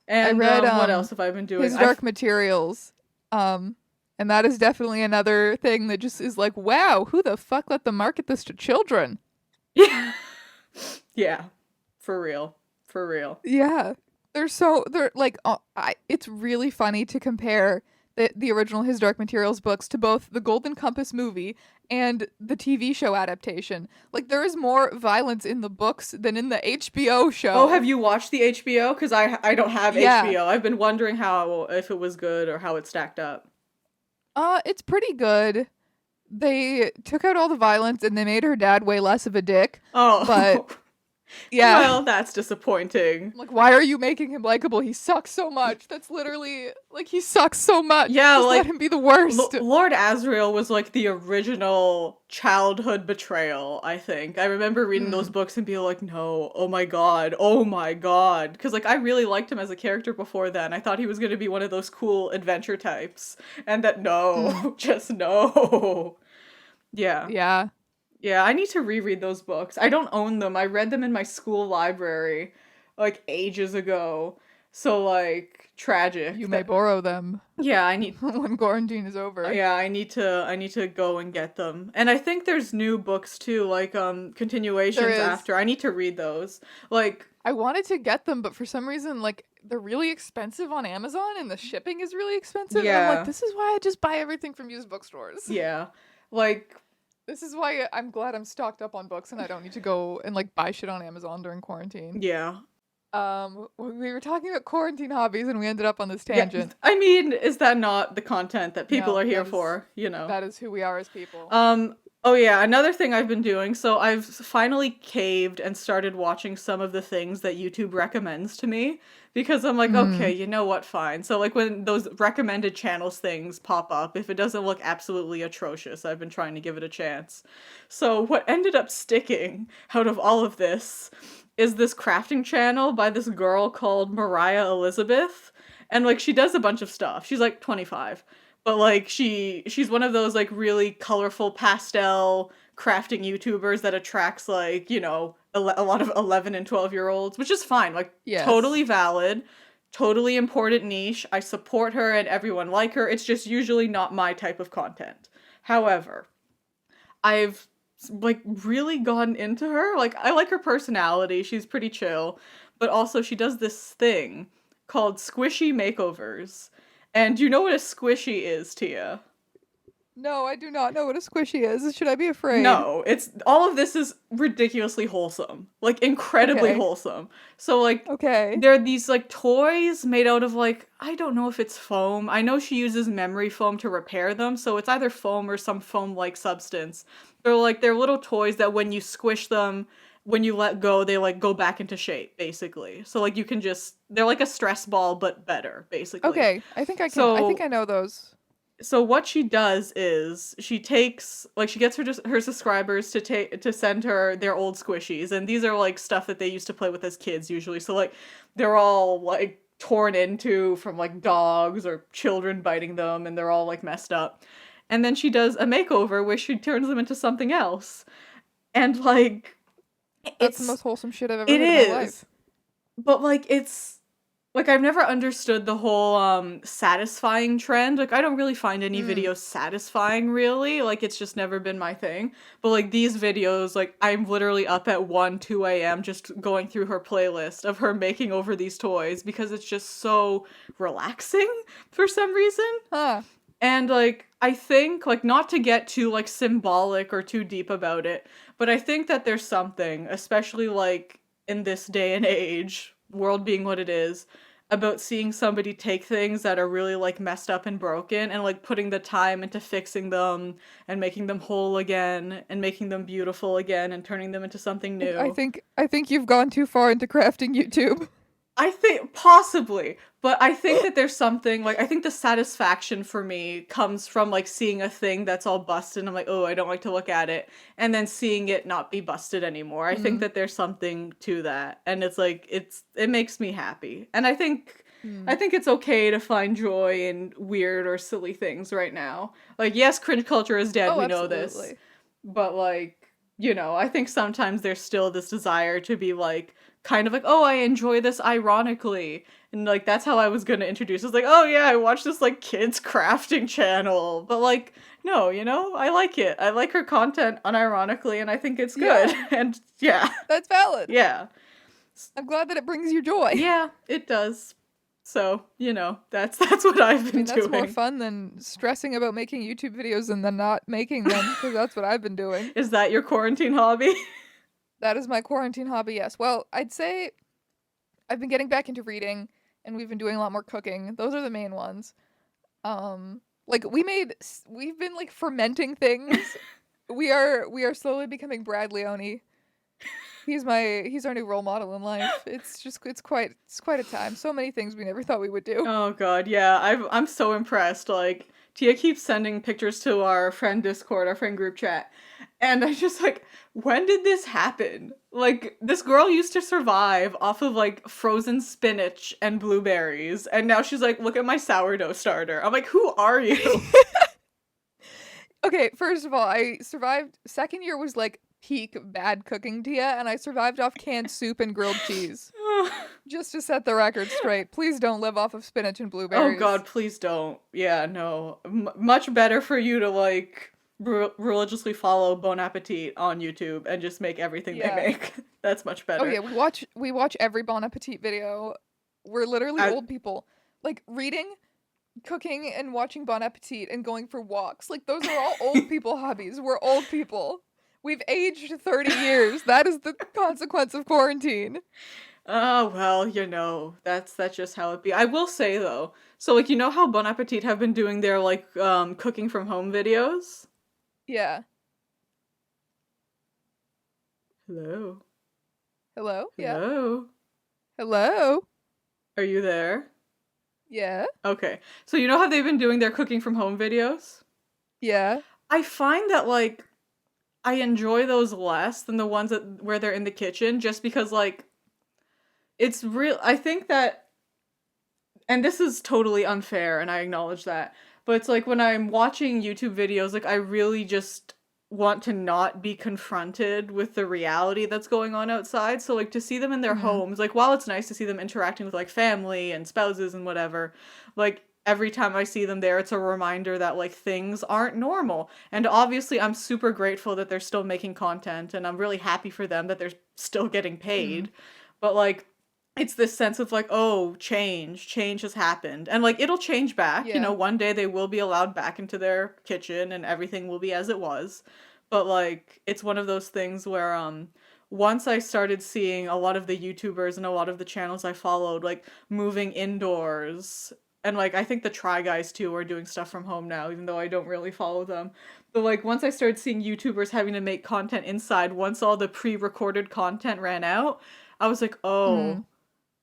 Speaker 2: I
Speaker 1: And
Speaker 2: read
Speaker 1: what else have I been doing?
Speaker 2: His Dark Materials. Um and that is definitely another thing that just is like, wow, who the fuck let them market this to children?
Speaker 1: Yeah, yeah, for real, for real.
Speaker 2: Yeah. They're like it's really funny to compare the original His Dark Materials books to both the Golden Compass movie and the TV show adaptation. Like there is more violence in the books than in the HBO
Speaker 1: Oh,
Speaker 2: show.
Speaker 1: have you watched the HBO? Because I don't have
Speaker 2: Yeah.
Speaker 1: HBO. I've been wondering how if it was good or how it stacked up.
Speaker 2: It's pretty good. They took out all the violence and they made her dad way less of a dick. But
Speaker 1: Oh,
Speaker 2: yeah.
Speaker 1: well, that's disappointing.
Speaker 2: Like, why are you making him likable? He sucks so much. That's literally like he sucks so much.
Speaker 1: Yeah,
Speaker 2: Just let
Speaker 1: like
Speaker 2: him be the worst.
Speaker 1: Lord Asriel was like the original childhood betrayal, I think. I remember reading those
Speaker 2: Mm.
Speaker 1: books and being like, no, oh my god, oh my god. Because, like, I really liked him as a character before then. I thought he was going to be one of those cool adventure types. And that,
Speaker 2: Mm.
Speaker 1: no, just no. Yeah.
Speaker 2: Yeah.
Speaker 1: Yeah, I need to reread those books. I don't own them. I read them in my school library, like, ages ago. So, like,
Speaker 2: You
Speaker 1: tragic.
Speaker 2: may borrow them
Speaker 1: Yeah, I need
Speaker 2: when quarantine is over.
Speaker 1: yeah, I need to go and get them. And I think there's new books too, like
Speaker 2: There
Speaker 1: continuations
Speaker 2: is.
Speaker 1: after. I need to read those. Like,
Speaker 2: I wanted to get them, but for some reason, like they're really expensive on Amazon and the shipping is really expensive. And I'm like,
Speaker 1: yeah.
Speaker 2: this is why I just buy everything from used bookstores.
Speaker 1: Yeah. Like,
Speaker 2: This is why I'm glad I'm stocked up on books and I don't need to go and like buy shit on Amazon during quarantine.
Speaker 1: yeah.
Speaker 2: We were talking about quarantine hobbies and we ended up on this
Speaker 1: Yeah.
Speaker 2: tangent.
Speaker 1: I mean, is that not the content that people
Speaker 2: No,
Speaker 1: are here for, you know?
Speaker 2: that is who we are as people.
Speaker 1: Oh yeah, another thing I've been doing. So I've finally caved and started watching some of the things that YouTube recommends to me because I'm like, okay,
Speaker 2: Mm.
Speaker 1: you know what, fine. So like when those recommended channels things pop up, if it doesn't look absolutely atrocious, I've been trying to give it a chance. So what ended up sticking out of all of this is this crafting channel by this girl called Mariah Elizabeth. And like she does a bunch of stuff. She's like 25 but like she's one of those like really colorful pastel crafting YouTubers that attracts like, you know, a lot of 11 and 12-year-olds, which is fine. Like
Speaker 2: Yes.
Speaker 1: totally valid, totally important niche. I support her and everyone like her. It's just usually not my type of content. However, I've like really gotten into her. Like I like her personality. She's pretty chill, but also she does this thing called squishy makeovers. And you know what a squishy is, Tia?
Speaker 2: No, I do not know what a squishy is. Should I be afraid?
Speaker 1: No, it's all of this is ridiculously wholesome. Like incredibly
Speaker 2: Okay.
Speaker 1: wholesome. So like
Speaker 2: Okay.
Speaker 1: there are these like toys made out of like I don't know if it's foam. I know she uses memory foam to repair them, so it's either foam or some foam like substance. They're little toys that when you squish them, when you let go, they like go back into shape basically. So like you can just they're like a stress ball but better basically.
Speaker 2: Okay. I think
Speaker 1: So
Speaker 2: I know those.
Speaker 1: so what she does is she takes like she gets her subscribers to send her their old squishies and these are like stuff that they used to play with as kids usually so like they're all like torn into from like dogs or children biting them and they're all like messed up and then she does a makeover where she turns them into something else and like
Speaker 2: That's the
Speaker 1: It's
Speaker 2: most wholesome shit I've ever
Speaker 1: it
Speaker 2: heard in my
Speaker 1: is.
Speaker 2: life.
Speaker 1: But like it's like I've never understood the whole satisfying trend. Like I don't really find any
Speaker 2: Mm.
Speaker 1: videos satisfying really. Like it's just never been my thing. But like these videos, like I'm literally up at 1, 2 a.m. just going through her playlist of her making over these toys because it's just so relaxing for some reason.
Speaker 2: Huh.
Speaker 1: And like I think like not to get too like symbolic or too deep about it, but I think that there's something, especially like in this day and age, world being what it is, about seeing somebody take things that are really like messed up and broken and like putting the time into fixing them and making them whole again and making them beautiful again and turning them into something
Speaker 2: I
Speaker 1: new.
Speaker 2: think I think you've gone too far into crafting YouTube.
Speaker 1: I think possibly, but I think that there's something like I think the satisfaction for me comes from like seeing a thing that's all busted and I'm like, "Oh, I don't like to look at it." And then seeing it not be busted anymore. I think
Speaker 2: Mm.
Speaker 1: that there's something to that. And it's like it makes me happy. And I
Speaker 2: Mm.
Speaker 1: think it's okay to find joy in weird or silly things right now. Like yes, cringe culture is dead,
Speaker 2: Oh,
Speaker 1: we know this.
Speaker 2: absolutely.
Speaker 1: But like, I think sometimes there's still this desire to be like kind of like, oh, I enjoy this ironically. And like that's how I was gonna introduce. It's like, oh yeah, I watched this like kids crafting channel. But like, no, I like it. I like her content unironically and I think it's good.
Speaker 2: Yeah,
Speaker 1: And yeah.
Speaker 2: that's valid.
Speaker 1: Yeah.
Speaker 2: I'm glad that it brings you joy.
Speaker 1: Yeah, it does. So, that's what I've
Speaker 2: I
Speaker 1: been
Speaker 2: mean, that's more
Speaker 1: doing.
Speaker 2: fun than stressing about making YouTube videos and then not making them, because that's what I've been doing.
Speaker 1: Is that your quarantine hobby?
Speaker 2: That is my quarantine hobby, yes. Well, I'd say I've been getting back into reading and we've been doing a lot more cooking. Those are the main ones. Like we've been like fermenting things. We are slowly becoming Brad Leone. He's our new role model in life. It's quite a time. So many things we never thought we would do.
Speaker 1: Oh god, yeah. I'm so impressed. Like Tia keeps sending pictures to our friend Discord, our friend group chat. And I just like, when did this happen? Like this girl used to survive off of like frozen spinach and blueberries, and now she's like, look at my sourdough starter. I'm like, who are you?
Speaker 2: Okay, first of all, I survived. Second year was like peak bad cooking, Tia, and I survived off canned soup and grilled cheese. Just to set the record straight, please don't live off of spinach and
Speaker 1: Oh
Speaker 2: blueberries.
Speaker 1: god, please don't. Yeah, no. Much better for you to like religiously follow Bon Appetit on YouTube and just make everything they
Speaker 2: Yeah.
Speaker 1: make. That's much
Speaker 2: Oh
Speaker 1: better.
Speaker 2: yeah, we watch every Bon Appetit video. We're literally
Speaker 1: I,
Speaker 2: old people. Like reading, cooking, and watching Bon Appetit and going for walks. Like those are all old people hobbies. We're old people. We've aged 30 years. That is the consequence of quarantine.
Speaker 1: oh well, that's just how it be. I will say though, so like how Bon Appetit have been doing their like cooking from home videos?
Speaker 2: Yeah.
Speaker 1: Hello.
Speaker 2: Hello? Yeah.
Speaker 1: Hello.
Speaker 2: Hello?
Speaker 1: Are you there?
Speaker 2: Yeah.
Speaker 1: Okay. So you know how they've been doing their cooking from home videos?
Speaker 2: Yeah.
Speaker 1: I find that like I enjoy those less than the ones where they're in the kitchen just because like it's real I think that and this is totally unfair and I acknowledge that. But it's like when I'm watching YouTube videos like I really just want to not be confronted with the reality that's going on outside. So like to see them in their
Speaker 2: Mm.
Speaker 1: homes, like while it's nice to see them interacting with like family and spouses and whatever, like every time I see them there, it's a reminder that like things aren't normal. And obviously I'm super grateful that they're still making content and I'm really happy for them that they're still getting
Speaker 2: Mm.
Speaker 1: paid. But like it's this sense of like, oh, change has happened. And like it'll change back.
Speaker 2: Yeah.
Speaker 1: One day they will be allowed back into their kitchen and everything will be as it was. But like it's one of those things where once I started seeing a lot of the YouTubers and a lot of the channels I followed like moving indoors and like I think the Try Guys too are doing stuff from home now, even though I don't really follow them. But like once I started seeing YouTubers having to make content inside, once all the pre-recorded content ran out, I was like,
Speaker 2: Mm.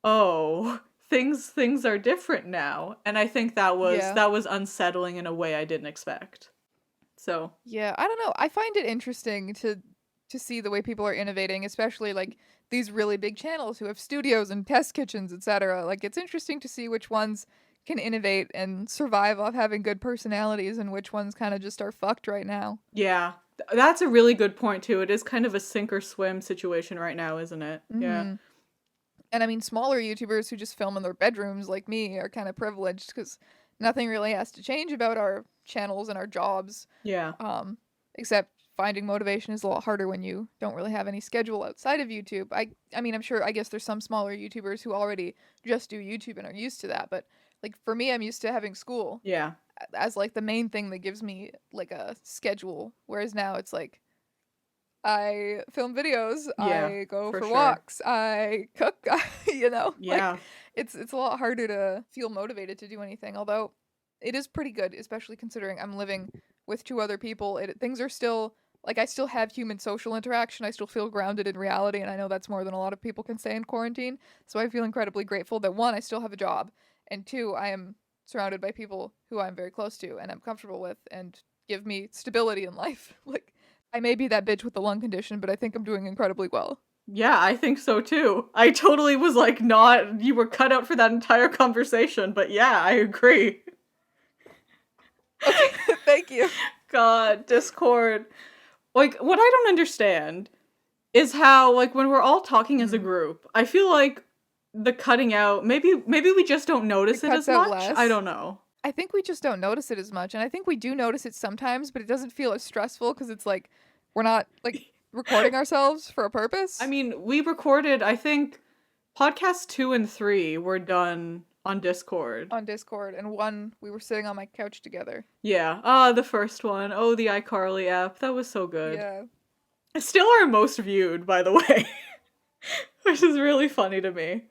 Speaker 1: oh, things are different now. And I think that was
Speaker 2: Yeah.
Speaker 1: that was unsettling in a way I didn't expect. So,
Speaker 2: Yeah, I don't know. I find it interesting to see the way people are innovating, especially like these really big channels who have studios and test kitchens, etc. Like it's interesting to see which ones can innovate and survive off having good personalities and which ones kind of just are fucked right now.
Speaker 1: yeah. That's a really good point too. It is kind of a sink or swim situation right now, isn't it? Yeah.
Speaker 2: Mm-hmm. And I mean, smaller YouTubers who just film in their bedrooms like me are kind of privileged because nothing really has to change about our channels and our jobs.
Speaker 1: Yeah.
Speaker 2: Except finding motivation is a lot harder when you don't really have any schedule outside of YouTube. I mean, I'm sure, I guess there's some smaller YouTubers who already just do YouTube and are used to that. But like for me, I'm used to having school
Speaker 1: Yeah.
Speaker 2: as like the main thing that gives me like a schedule. Whereas now it's like I film videos,
Speaker 1: Yeah,
Speaker 2: I go
Speaker 1: for
Speaker 2: for
Speaker 1: sure.
Speaker 2: walks, I cook, you know, like
Speaker 1: Yeah.
Speaker 2: it's a lot harder to feel motivated to do anything. Although it is pretty good, especially considering I'm living with two other people. Things are still like I still have human social interaction. I still feel grounded in reality, and I know that's more than a lot of people can say in quarantine. So I feel incredibly grateful that one, I still have a job, and two, I am surrounded by people who I'm very close to and I'm comfortable with and give me stability in life. Like I may be that bitch with the lung condition, but I think I'm doing incredibly well.
Speaker 1: Yeah, I think so too. I totally was like, not, you were cut out for that entire conversation, but yeah, I agree.
Speaker 2: Okay, thank you.
Speaker 1: God, Discord. Like, what I don't understand is how, like, when we're all talking as a
Speaker 2: Mm.
Speaker 1: group, I feel like the cutting out, maybe we just don't
Speaker 2: It
Speaker 1: notice it
Speaker 2: cuts
Speaker 1: as
Speaker 2: out
Speaker 1: much. I
Speaker 2: less.
Speaker 1: don't know.
Speaker 2: I think we just don't notice it as much, and I think we do notice it sometimes, but it doesn't feel as stressful because it's like we're not like recording ourselves for a
Speaker 1: I
Speaker 2: purpose
Speaker 1: mean, we recorded, I think, podcasts 2 and 3 were done on Discord.
Speaker 2: on Discord, and one we were sitting on my couch together.
Speaker 1: Yeah. The first one. Oh, the iCarly app. That was so good.
Speaker 2: Yeah.
Speaker 1: It's still our most viewed, by the way, which is really funny to me.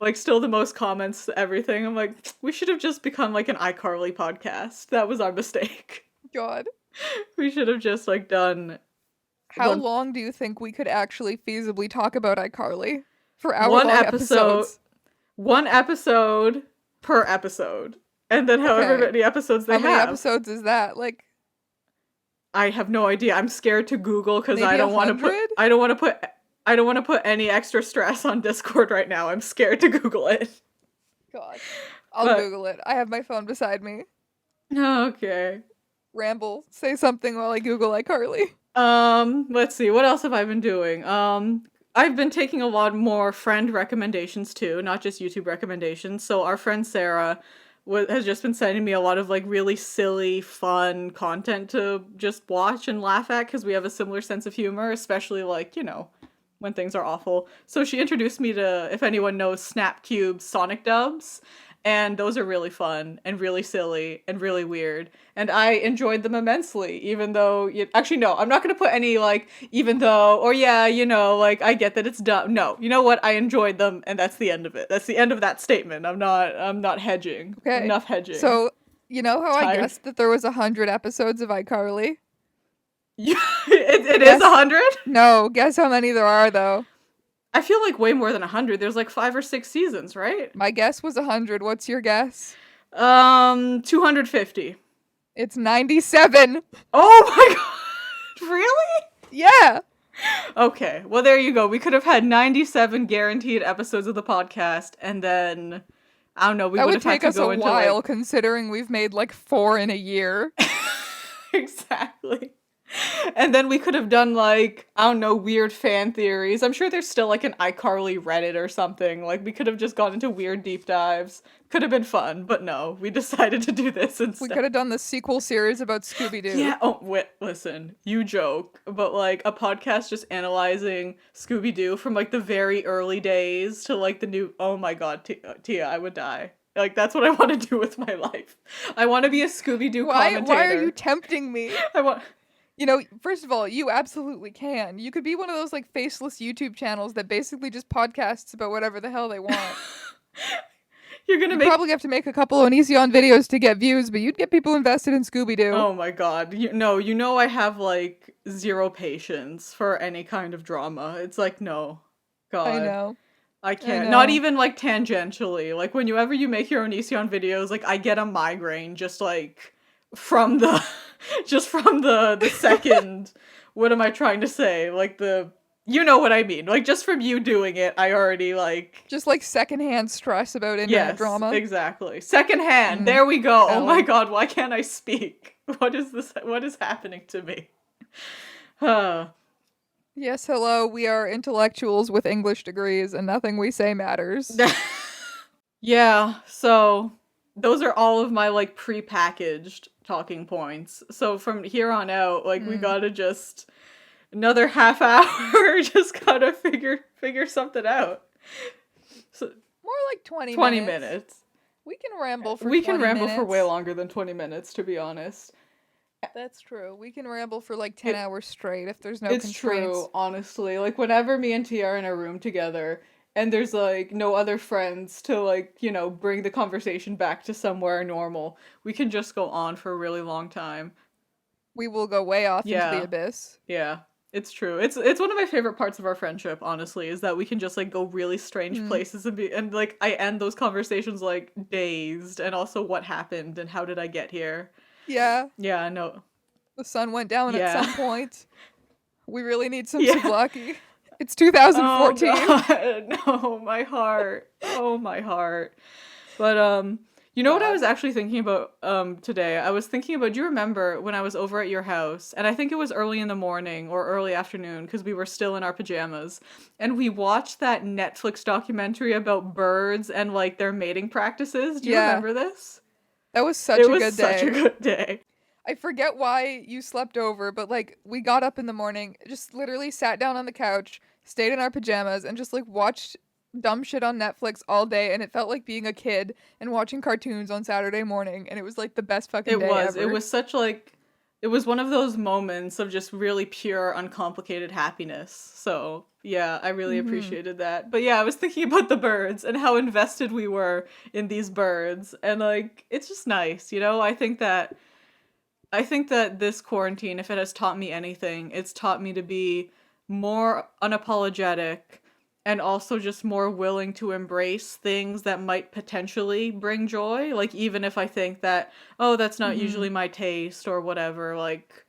Speaker 1: Like, still the most comments, everything. I'm like, we should have just become like an iCarly podcast. That was our mistake.
Speaker 2: God.
Speaker 1: We should have just like done
Speaker 2: How
Speaker 1: one
Speaker 2: long do you think we could actually feasibly talk about iCarly? For
Speaker 1: one
Speaker 2: hour-long
Speaker 1: episode,
Speaker 2: episodes.
Speaker 1: one episode per episode, and then however
Speaker 2: Okay.
Speaker 1: many episodes they
Speaker 2: How many
Speaker 1: have.
Speaker 2: episodes is that? Like
Speaker 1: I have no idea. I'm scared to Google because
Speaker 2: maybe
Speaker 1: I don't want to put
Speaker 2: 100?
Speaker 1: I don't want to put I don't want to put any extra stress on Discord right now. I'm scared to Google it.
Speaker 2: God. I'll
Speaker 1: But
Speaker 2: Google it. I have my phone beside me.
Speaker 1: okay.
Speaker 2: Ramble. Say something while I Google iCarly.
Speaker 1: Let's see. What else have I been doing? I've been taking a lot more friend recommendations too, not just YouTube recommendations. So our friend Sarah has just been sending me a lot of like really silly, fun content to just watch and laugh at because we have a similar sense of humor, especially like, when things are awful. So she introduced me to, if anyone knows, Snapcube Sonic dubs, and those are really fun and really silly and really weird. And I enjoyed them immensely, even though, actually, no, I'm not going to put any, like, even though, or yeah, like, I get that it's dumb. No, you know what? I enjoyed them, and that's the end of it. That's the end of that statement. I'm not hedging.
Speaker 2: Okay.
Speaker 1: Enough hedging.
Speaker 2: So, you know how I
Speaker 1: Tired.
Speaker 2: guessed that there was 100 episodes of iCarly?
Speaker 1: Yeah, it
Speaker 2: Yes.
Speaker 1: is 100?
Speaker 2: No, guess how many there are though.
Speaker 1: I feel like way more than 100. There's like 5 or 6 seasons, right?
Speaker 2: My guess was 100. What's your guess?
Speaker 1: 250.
Speaker 2: It's 97.
Speaker 1: Oh my god. Really?
Speaker 2: Yeah.
Speaker 1: Okay. Well, there you go. We could have had 97 guaranteed episodes of the podcast, and then I don't know, we
Speaker 2: That
Speaker 1: would
Speaker 2: would
Speaker 1: have had
Speaker 2: take
Speaker 1: to
Speaker 2: us
Speaker 1: go
Speaker 2: a
Speaker 1: into
Speaker 2: while
Speaker 1: like
Speaker 2: considering we've made like 4 in a year.
Speaker 1: exactly. And then we could have done like, I don't know, weird fan theories. I'm sure there's still like an iCarly Reddit or something. Like we could have just gone into weird deep dives. Could have been fun, but no, we decided to do this
Speaker 2: We
Speaker 1: instead.
Speaker 2: could have done the sequel series about Scooby-Doo.
Speaker 1: Yeah, oh, wait, listen, you joke, but like a podcast just analyzing Scooby-Doo from like the very early days to like the new, oh my god, Tia, I would die. Like that's what I want to do with my life. I want to be a Scooby-Doo commentator.
Speaker 2: Why are you tempting me?
Speaker 1: I want
Speaker 2: You know, first of all, you absolutely can. You could be one of those like faceless YouTube channels that basically just podcasts about whatever the hell they want.
Speaker 1: You're gonna
Speaker 2: You'd
Speaker 1: make
Speaker 2: probably have to make a couple of Onision videos to get views, but you'd get people invested in Scooby-Doo.
Speaker 1: Oh my god. You know I have like zero patience for any kind of drama. It's like no. God.
Speaker 2: I know.
Speaker 1: I can't.
Speaker 2: know.
Speaker 1: Not even like tangentially. Like whenever you make your Onision videos, like I get a migraine just like from the just from the second what am I trying to say? Like you know what I mean. Like just from you doing it, I already like
Speaker 2: Just like secondhand stress about internet
Speaker 1: yes,
Speaker 2: drama.
Speaker 1: exactly. Secondhand.
Speaker 2: Mm,
Speaker 1: There we go. Oh my
Speaker 2: valid.
Speaker 1: god, why can't I speak? What is this? What is happening to me? Huh.
Speaker 2: Yes, hello, we are intellectuals with English degrees, and nothing we say matters.
Speaker 1: Yeah, so those are all of my like pre-packaged talking points. So from here on out, like we
Speaker 2: Hmm.
Speaker 1: gotta just another half hour, just gotta figure something out. So
Speaker 2: More like 20
Speaker 1: 20
Speaker 2: minutes.
Speaker 1: minutes.
Speaker 2: We can ramble for
Speaker 1: We can
Speaker 2: 20
Speaker 1: ramble for way
Speaker 2: minutes.
Speaker 1: longer than 20 minutes, to be honest.
Speaker 2: That's true. We can ramble for like 10
Speaker 1: It
Speaker 2: hours straight if there's no
Speaker 1: it's true,
Speaker 2: constraints.
Speaker 1: honestly. Like whenever me and Tia are in a room together and there's like no other friends to like, bring the conversation back to somewhere normal, we can just go on for a really long time.
Speaker 2: We will go way off into the
Speaker 1: Yeah.
Speaker 2: abyss.
Speaker 1: Yeah. It's true. It's one of my favorite parts of our friendship, honestly, is that we can just like go really strange
Speaker 2: Hmm.
Speaker 1: places and like I end those conversations like dazed and also what happened and how did I get here?
Speaker 2: Yeah,
Speaker 1: Yeah, no.
Speaker 2: the sun went down at
Speaker 1: Yeah.
Speaker 2: some point. We really need some
Speaker 1: Yeah.
Speaker 2: souvlaki. It's
Speaker 1: Oh
Speaker 2: 2014.
Speaker 1: god. No, my heart. Oh my heart. But you know what I
Speaker 2: God.
Speaker 1: was actually thinking about today? I was thinking about, do you remember when I was over at your house and I think it was early in the morning or early afternoon because we were still in our pajamas and we watched that Netflix documentary about birds and like their mating practices. Do you
Speaker 2: Yeah,
Speaker 1: remember this?
Speaker 2: that was such
Speaker 1: It
Speaker 2: a
Speaker 1: was
Speaker 2: good
Speaker 1: such a
Speaker 2: day.
Speaker 1: good day.
Speaker 2: I forget why you slept over, but like we got up in the morning, just literally sat down on the couch, stayed in our pajamas, and just like watched dumb shit on Netflix all day. And it felt like being a kid and watching cartoons on Saturday morning. And it was like the best fucking
Speaker 1: It
Speaker 2: day
Speaker 1: was. It
Speaker 2: ever.
Speaker 1: was such like it was one of those moments of just really pure, uncomplicated happiness. So, yeah, I really
Speaker 2: Mm hmm.
Speaker 1: appreciated that. But yeah, I was thinking about the birds and how invested we were in these birds. And like it's just nice, you know? I think that this quarantine, if it has taught me anything, it's taught me to be more unapologetic and also just more willing to embrace things that might potentially bring joy. Like, even if I think that, oh, that's not
Speaker 2: Mm hmm.
Speaker 1: usually my taste or whatever. Like,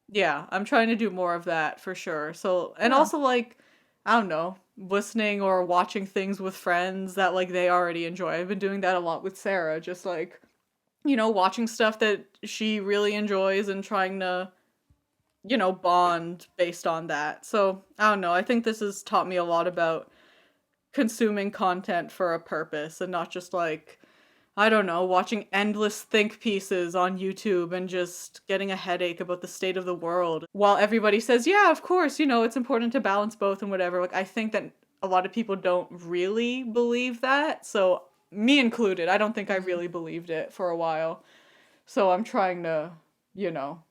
Speaker 1: yeah, I'm trying to do more of that for sure. So, and
Speaker 2: Yeah.
Speaker 1: also, like, I don't know, listening or watching things with friends that, like, they already enjoy. I've been doing that a lot with Sarah, just like, watching stuff that she really enjoys and trying to, bond based on that. So, I don't know. I think this has taught me a lot about consuming content for a purpose and not just like, I don't know, watching endless think pieces on YouTube and just getting a headache about the state of the world. While everybody says, yeah, of course, it's important to balance both and whatever. Like, I think that a lot of people don't really believe that. So, me included, I don't think I
Speaker 2: Mm.
Speaker 1: really believed it for a while. So I'm trying to, you know.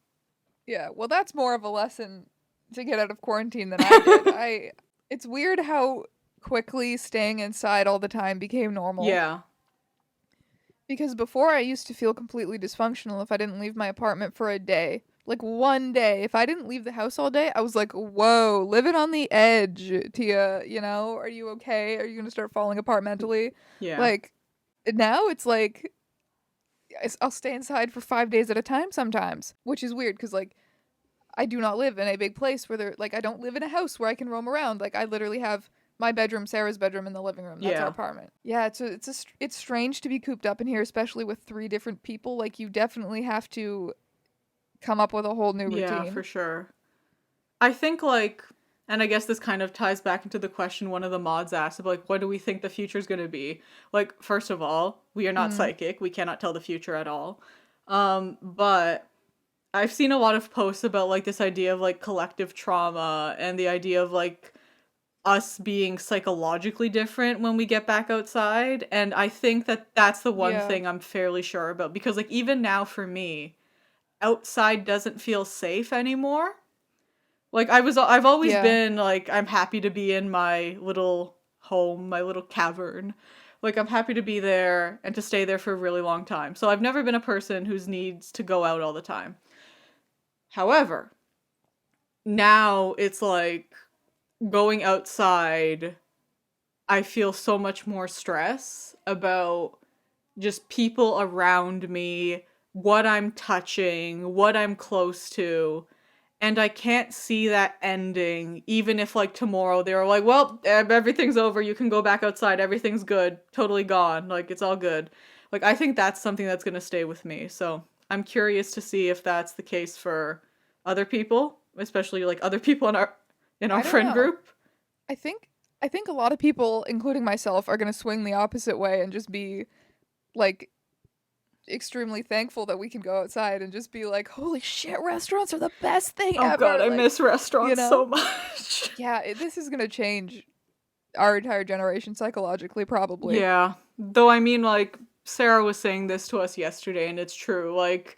Speaker 2: Yeah. Well, that's more of a lesson to get out of quarantine than I did. It's weird how quickly staying inside all the time became normal.
Speaker 1: Yeah.
Speaker 2: Because before I used to feel completely dysfunctional if I didn't leave my apartment for a day. Like one day. If I didn't leave the house all day, I was like, whoa, living on the edge, Tia, you know? Are you okay? Are you gonna start falling apart mentally?
Speaker 1: Yeah.
Speaker 2: Like, now it's like, I'll stay inside for 5 days at a time sometimes, which is weird because, like, I do not live in a big place where I don't live in a house where I can roam around. Like, I literally have my bedroom, Sarah's bedroom, and the living room. That's our
Speaker 1: Yeah.
Speaker 2: apartment. Yeah, it's strange to be cooped up in here, especially with three different people. Like, you definitely have to come up with a whole new
Speaker 1: Yeah, for
Speaker 2: routine.
Speaker 1: sure. I think like, and I guess this kind of ties back into the question one of the mods asked of like, what do we think the future is going to be? Like, first of all, we are not
Speaker 2: Mm,
Speaker 1: psychic. We cannot tell the future at all. But I've seen a lot of posts about like this idea of like collective trauma and the idea of like us being psychologically different when we get back outside. And I think that that's the one
Speaker 2: yeah,
Speaker 1: thing I'm fairly sure about because like even now for me, outside doesn't feel safe anymore. Like I've always
Speaker 2: yeah,
Speaker 1: been like I'm happy to be in my little home, my little cavern. Like I'm happy to be there and to stay there for a really long time. So I've never been a person who needs to go out all the time. However, now it's like going outside, I feel so much more stress about just people around me, what I'm touching, what I'm close to. And I can't see that ending, even if like tomorrow they were like, well, everything's over, you can go back outside, everything's good, totally gone, like it's all good. Like I think that's something that's gonna stay with me. So I'm curious to see if that's the case for other people. especially like other people in our
Speaker 2: I don't
Speaker 1: friend
Speaker 2: know.
Speaker 1: group?
Speaker 2: I think I think a lot of people, including myself, are gonna swing the opposite way and just be like extremely thankful that we can go outside and just be like, holy shit, restaurants are the best thing
Speaker 1: Oh god,
Speaker 2: ever.
Speaker 1: I
Speaker 2: Like,
Speaker 1: miss
Speaker 2: you
Speaker 1: restaurants
Speaker 2: know?
Speaker 1: so much.
Speaker 2: Yeah, this is gonna change our entire generation psychologically, probably.
Speaker 1: Yeah. Though I mean like Sarah was saying this to us yesterday and it's true. Like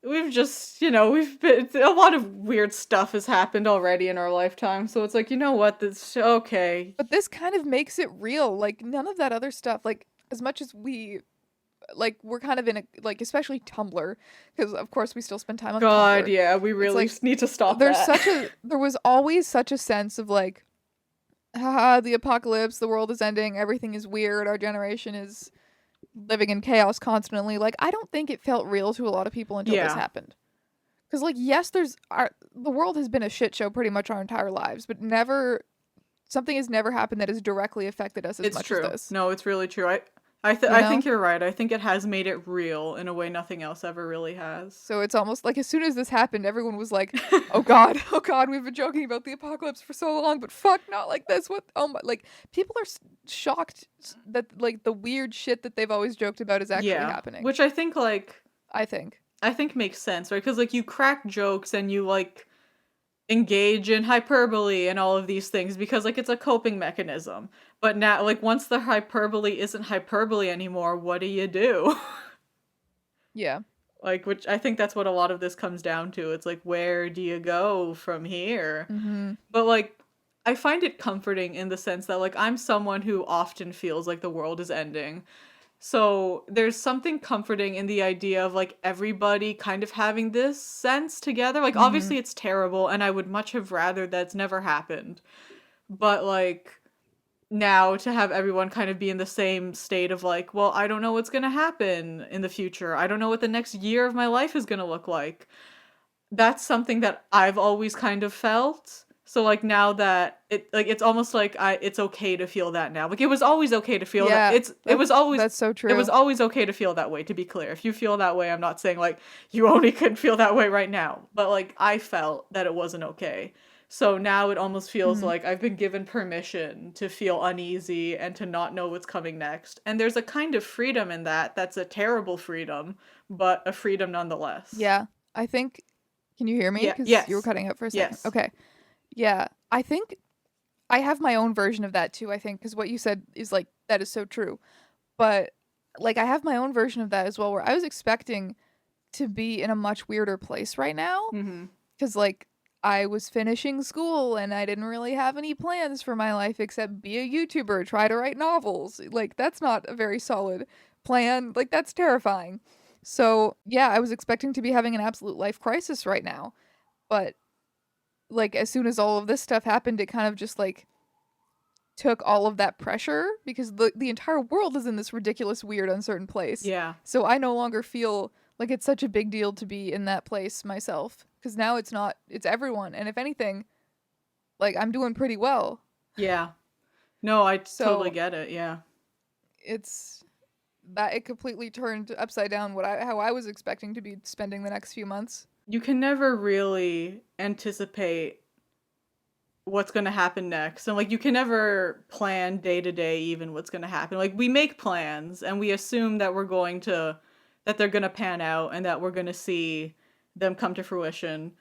Speaker 1: we've just, we've been a lot of weird stuff has happened already in our lifetime. So it's like, you know what? This okay.
Speaker 2: But this kind of makes it real. Like, none of that other stuff, like, as much as we're kind of in a, like, especially Tumblr, because of course we still spend time on
Speaker 1: God,
Speaker 2: Tumblr.
Speaker 1: yeah, we
Speaker 2: It's
Speaker 1: really
Speaker 2: like,
Speaker 1: need to stop that.
Speaker 2: there was always such a sense of like, haha, the apocalypse, the world is ending, everything is weird, our generation is living in chaos constantly. Like, I don't think it felt real to a lot of people until this
Speaker 1: Yeah,
Speaker 2: happened. Because, like, yes, the world has been a shit show pretty much our entire lives, but something has never happened that has directly affected us as
Speaker 1: it's
Speaker 2: much as
Speaker 1: true.
Speaker 2: this.
Speaker 1: No, it's really true.
Speaker 2: You
Speaker 1: I think
Speaker 2: know?
Speaker 1: you're right. I think it has made it real in a way nothing else ever really has.
Speaker 2: So it's almost like as soon as this happened, everyone was like, "Oh God, oh God, we've been joking about the apocalypse for so long, but fuck, not like this." What? Oh my! Like people are shocked that like the weird shit that they've always joked about is actually
Speaker 1: Yeah,
Speaker 2: happening.
Speaker 1: which I think like
Speaker 2: I think.
Speaker 1: I think makes sense, right? Because like you crack jokes and you like engage in hyperbole and all of these things because like it's a coping mechanism. But now like once the hyperbole isn't hyperbole anymore, what do you do?
Speaker 2: Yeah.
Speaker 1: Like which I think that's what a lot of this comes down to. It's like where do you go from here?
Speaker 2: Mm-hmm.
Speaker 1: But like I find it comforting in the sense that like I'm someone who often feels like the world is ending. So there's something comforting in the idea of like everybody kind of having this sense together. Like
Speaker 2: Mm-hmm.
Speaker 1: obviously it's terrible and I would much have rather that's never happened. But like now to have everyone kind of be in the same state of like, well, I don't know what's going to happen in the future. I don't know what the next year of my life is going to look like. That's something that I've always kind of felt. So like now that it's almost like it's okay to feel that now. Like it was always okay to feel that.
Speaker 2: Yeah. That's so
Speaker 1: It was
Speaker 2: true.
Speaker 1: always okay to feel that way, to be clear. If you feel that way, I'm not saying like you only can feel that way right now, but like I felt that it wasn't okay. So now it almost feels
Speaker 2: Mm-hmm.
Speaker 1: like I've been given permission to feel uneasy and to not know what's coming next. And there's a kind of freedom in that that's a terrible freedom, but a freedom nonetheless.
Speaker 2: Yeah. I think. Can you hear me?
Speaker 1: Yeah,
Speaker 2: Because you were
Speaker 1: yes.
Speaker 2: cutting out for a second.
Speaker 1: Yes.
Speaker 2: Okay. Yeah. I think I have my own version of that too. I think because what you said is like that is so true. But like I have my own version of that as well, where I was expecting to be in a much weirder place right now
Speaker 1: Mhm.
Speaker 2: because like I was finishing school and I didn't really have any plans for my life except be a YouTuber, try to write novels. Like that's not a very solid plan. Like that's terrifying. So, yeah, I was expecting to be having an absolute life crisis right now. But like as soon as all of this stuff happened, it kind of just like took all of that pressure because the entire world is in this ridiculous, weird, uncertain place.
Speaker 1: Yeah.
Speaker 2: So I no longer feel like it's such a big deal to be in that place myself because now it's not, it's everyone. And if anything, like I'm doing pretty well.
Speaker 1: Yeah. No, I totally
Speaker 2: So
Speaker 1: get it. Yeah.
Speaker 2: it's that it completely turned upside down how I was expecting to be spending the next few months.
Speaker 1: You can never really anticipate what's going to happen next. And like you can never plan day to day even what's going to happen. Like we make plans and we assume that that they're going to pan out and that we're going to see them come to fruition.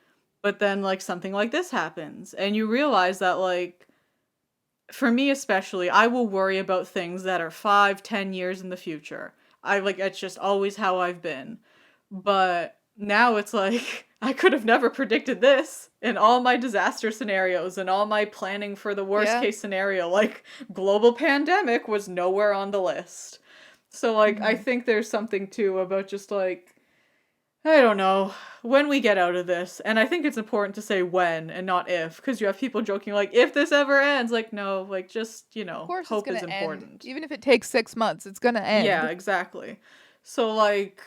Speaker 1: But then like something like this happens and you realize that like for me especially, I will worry about things that are 5, 10 years in the future. I like it's just always how I've been. But now it's like I could have never predicted this in all my disaster scenarios and all my planning for the worst
Speaker 2: Yeah.
Speaker 1: case scenario. Like global pandemic was nowhere on the list. So like I
Speaker 2: Hmm.
Speaker 1: think there's something too about just like I don't know, when we get out of this. And I think it's important to say when and not if, because you have people joking like, if this ever ends, like, no, like, just,
Speaker 2: Of course it's
Speaker 1: hope
Speaker 2: going
Speaker 1: is
Speaker 2: to end.
Speaker 1: important.
Speaker 2: Even if it takes 6 months, it's going to
Speaker 1: Yeah,
Speaker 2: end.
Speaker 1: exactly. So, like,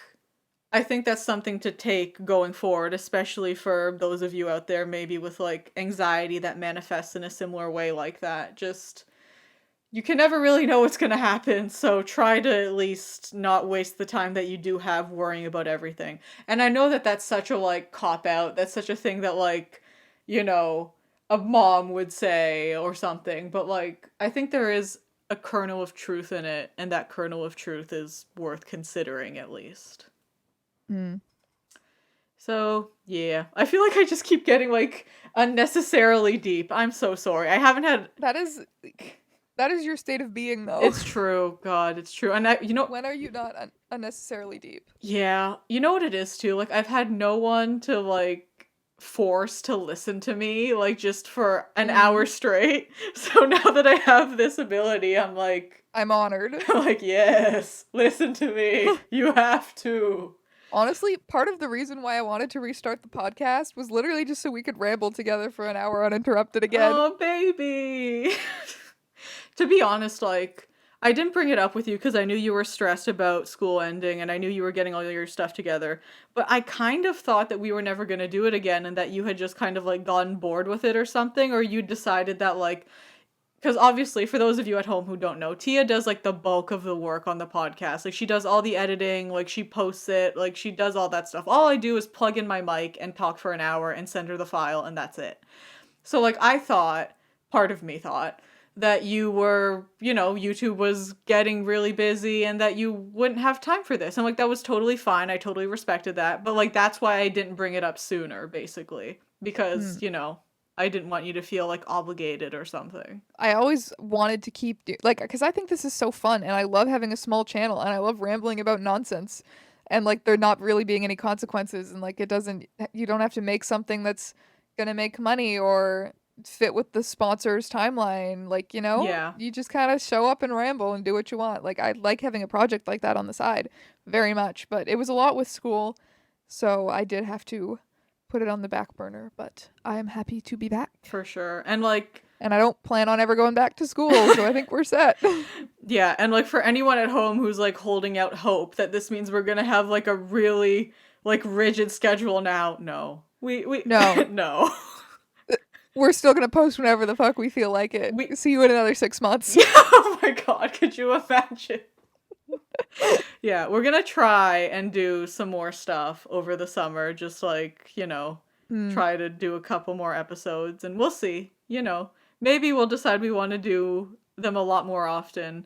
Speaker 1: I think that's something to take going forward, especially for those of you out there maybe with, like, anxiety that manifests in a similar way like that. Just you can never really know what's going to happen, so try to at least not waste the time that you do have worrying about everything. And I know that that's such a like cop out. That's such a thing that like you know, a mom would say or something. But like, I think there is a kernel of truth in it, and that kernel of truth is worth considering at least.
Speaker 2: Hmm.
Speaker 1: So, yeah. I feel like I just keep getting like unnecessarily deep. I'm so sorry. I haven't had
Speaker 2: That is that is your state of being, though.
Speaker 1: It's true. God, it's true. And I
Speaker 2: When are you not unnecessarily deep?
Speaker 1: yeah, you know what it is too? Like I've had no one to like force to listen to me like just for an hour
Speaker 2: Mm,
Speaker 1: straight. So now that I have this ability,
Speaker 2: I'm honored.
Speaker 1: I'm like, yes, listen to me. You have to.
Speaker 2: Honestly, part of the reason why I wanted to restart the podcast was literally just so we could ramble together for an hour uninterrupted again.
Speaker 1: Oh, baby. To be honest, like, I didn't bring it up with you because I knew you were stressed about school ending and I knew you were getting all your stuff together. But I kind of thought that we were never going to do it again and that you had just kind of like gotten bored with it or something, or you decided that, like, because obviously, for those of you at home who don't know, Teya does like the bulk of the work on the podcast. Like, she does all the editing, like, she posts it, like, she does all that stuff. All I do is plug in my mic and talk for an hour and send her the file, and that's it. So, like, I thought, part of me thought, that you were, YouTube was getting really busy and that you wouldn't have time for this. And, like, that was totally fine. I totally respected that. But, like, that's why I didn't bring it up sooner, basically. Because,
Speaker 2: Hmm.
Speaker 1: I didn't want you to feel, like, obligated or something.
Speaker 2: I always wanted to keep like, because I think this is so fun and I love having a small channel and I love rambling about nonsense and like there not really being any consequences and like you don't have to make something that's gonna make money or fit with the sponsor's timeline. Like,
Speaker 1: Yeah,
Speaker 2: you just kind of show up and ramble and do what you want. Like, I like having a project like that on the side very much, but it was a lot with school, so I did have to put it on the back burner, but I am happy to be back.
Speaker 1: for sure. And, like,
Speaker 2: And I don't plan on ever going back to school, so I think we're set.
Speaker 1: yeah, and like for anyone at home who's like holding out hope that this means we're gonna have like a really like rigid schedule now, no. We
Speaker 2: No,
Speaker 1: no.
Speaker 2: we're still gonna post whenever the fuck we feel like it.
Speaker 1: We
Speaker 2: See you in another 6 months.
Speaker 1: yeah, oh my god, could you imagine? Yeah, we're gonna try and do some more stuff over the summer, just like,
Speaker 2: Hmm.
Speaker 1: try to do a couple more episodes and we'll see, Maybe we'll decide we want to do them a lot more often.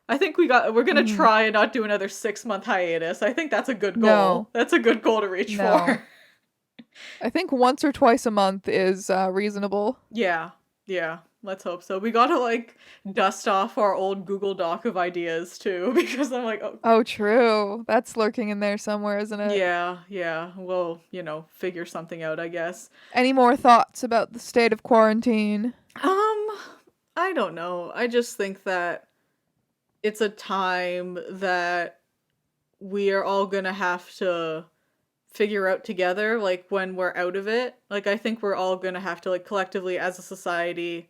Speaker 1: We're gonna
Speaker 2: Hmm.
Speaker 1: try and not do another 6 month hiatus. I think that's a good goal.
Speaker 2: No,
Speaker 1: That's a good goal to reach
Speaker 2: no.
Speaker 1: for.
Speaker 2: I think once or twice a month is reasonable.
Speaker 1: Yeah, yeah. Let's hope so. We gotta like dust off our old Google Doc of ideas too, because I'm like, oh,
Speaker 2: Oh, true. That's lurking in there somewhere, isn't it?
Speaker 1: yeah, yeah. We'll, figure something out, I guess.
Speaker 2: Any more thoughts about the state of quarantine?
Speaker 1: Um, I don't know. I just think that it's a time that we are all gonna have to figure out together, like when we're out of it. Like I think we're all gonna have to like collectively as a society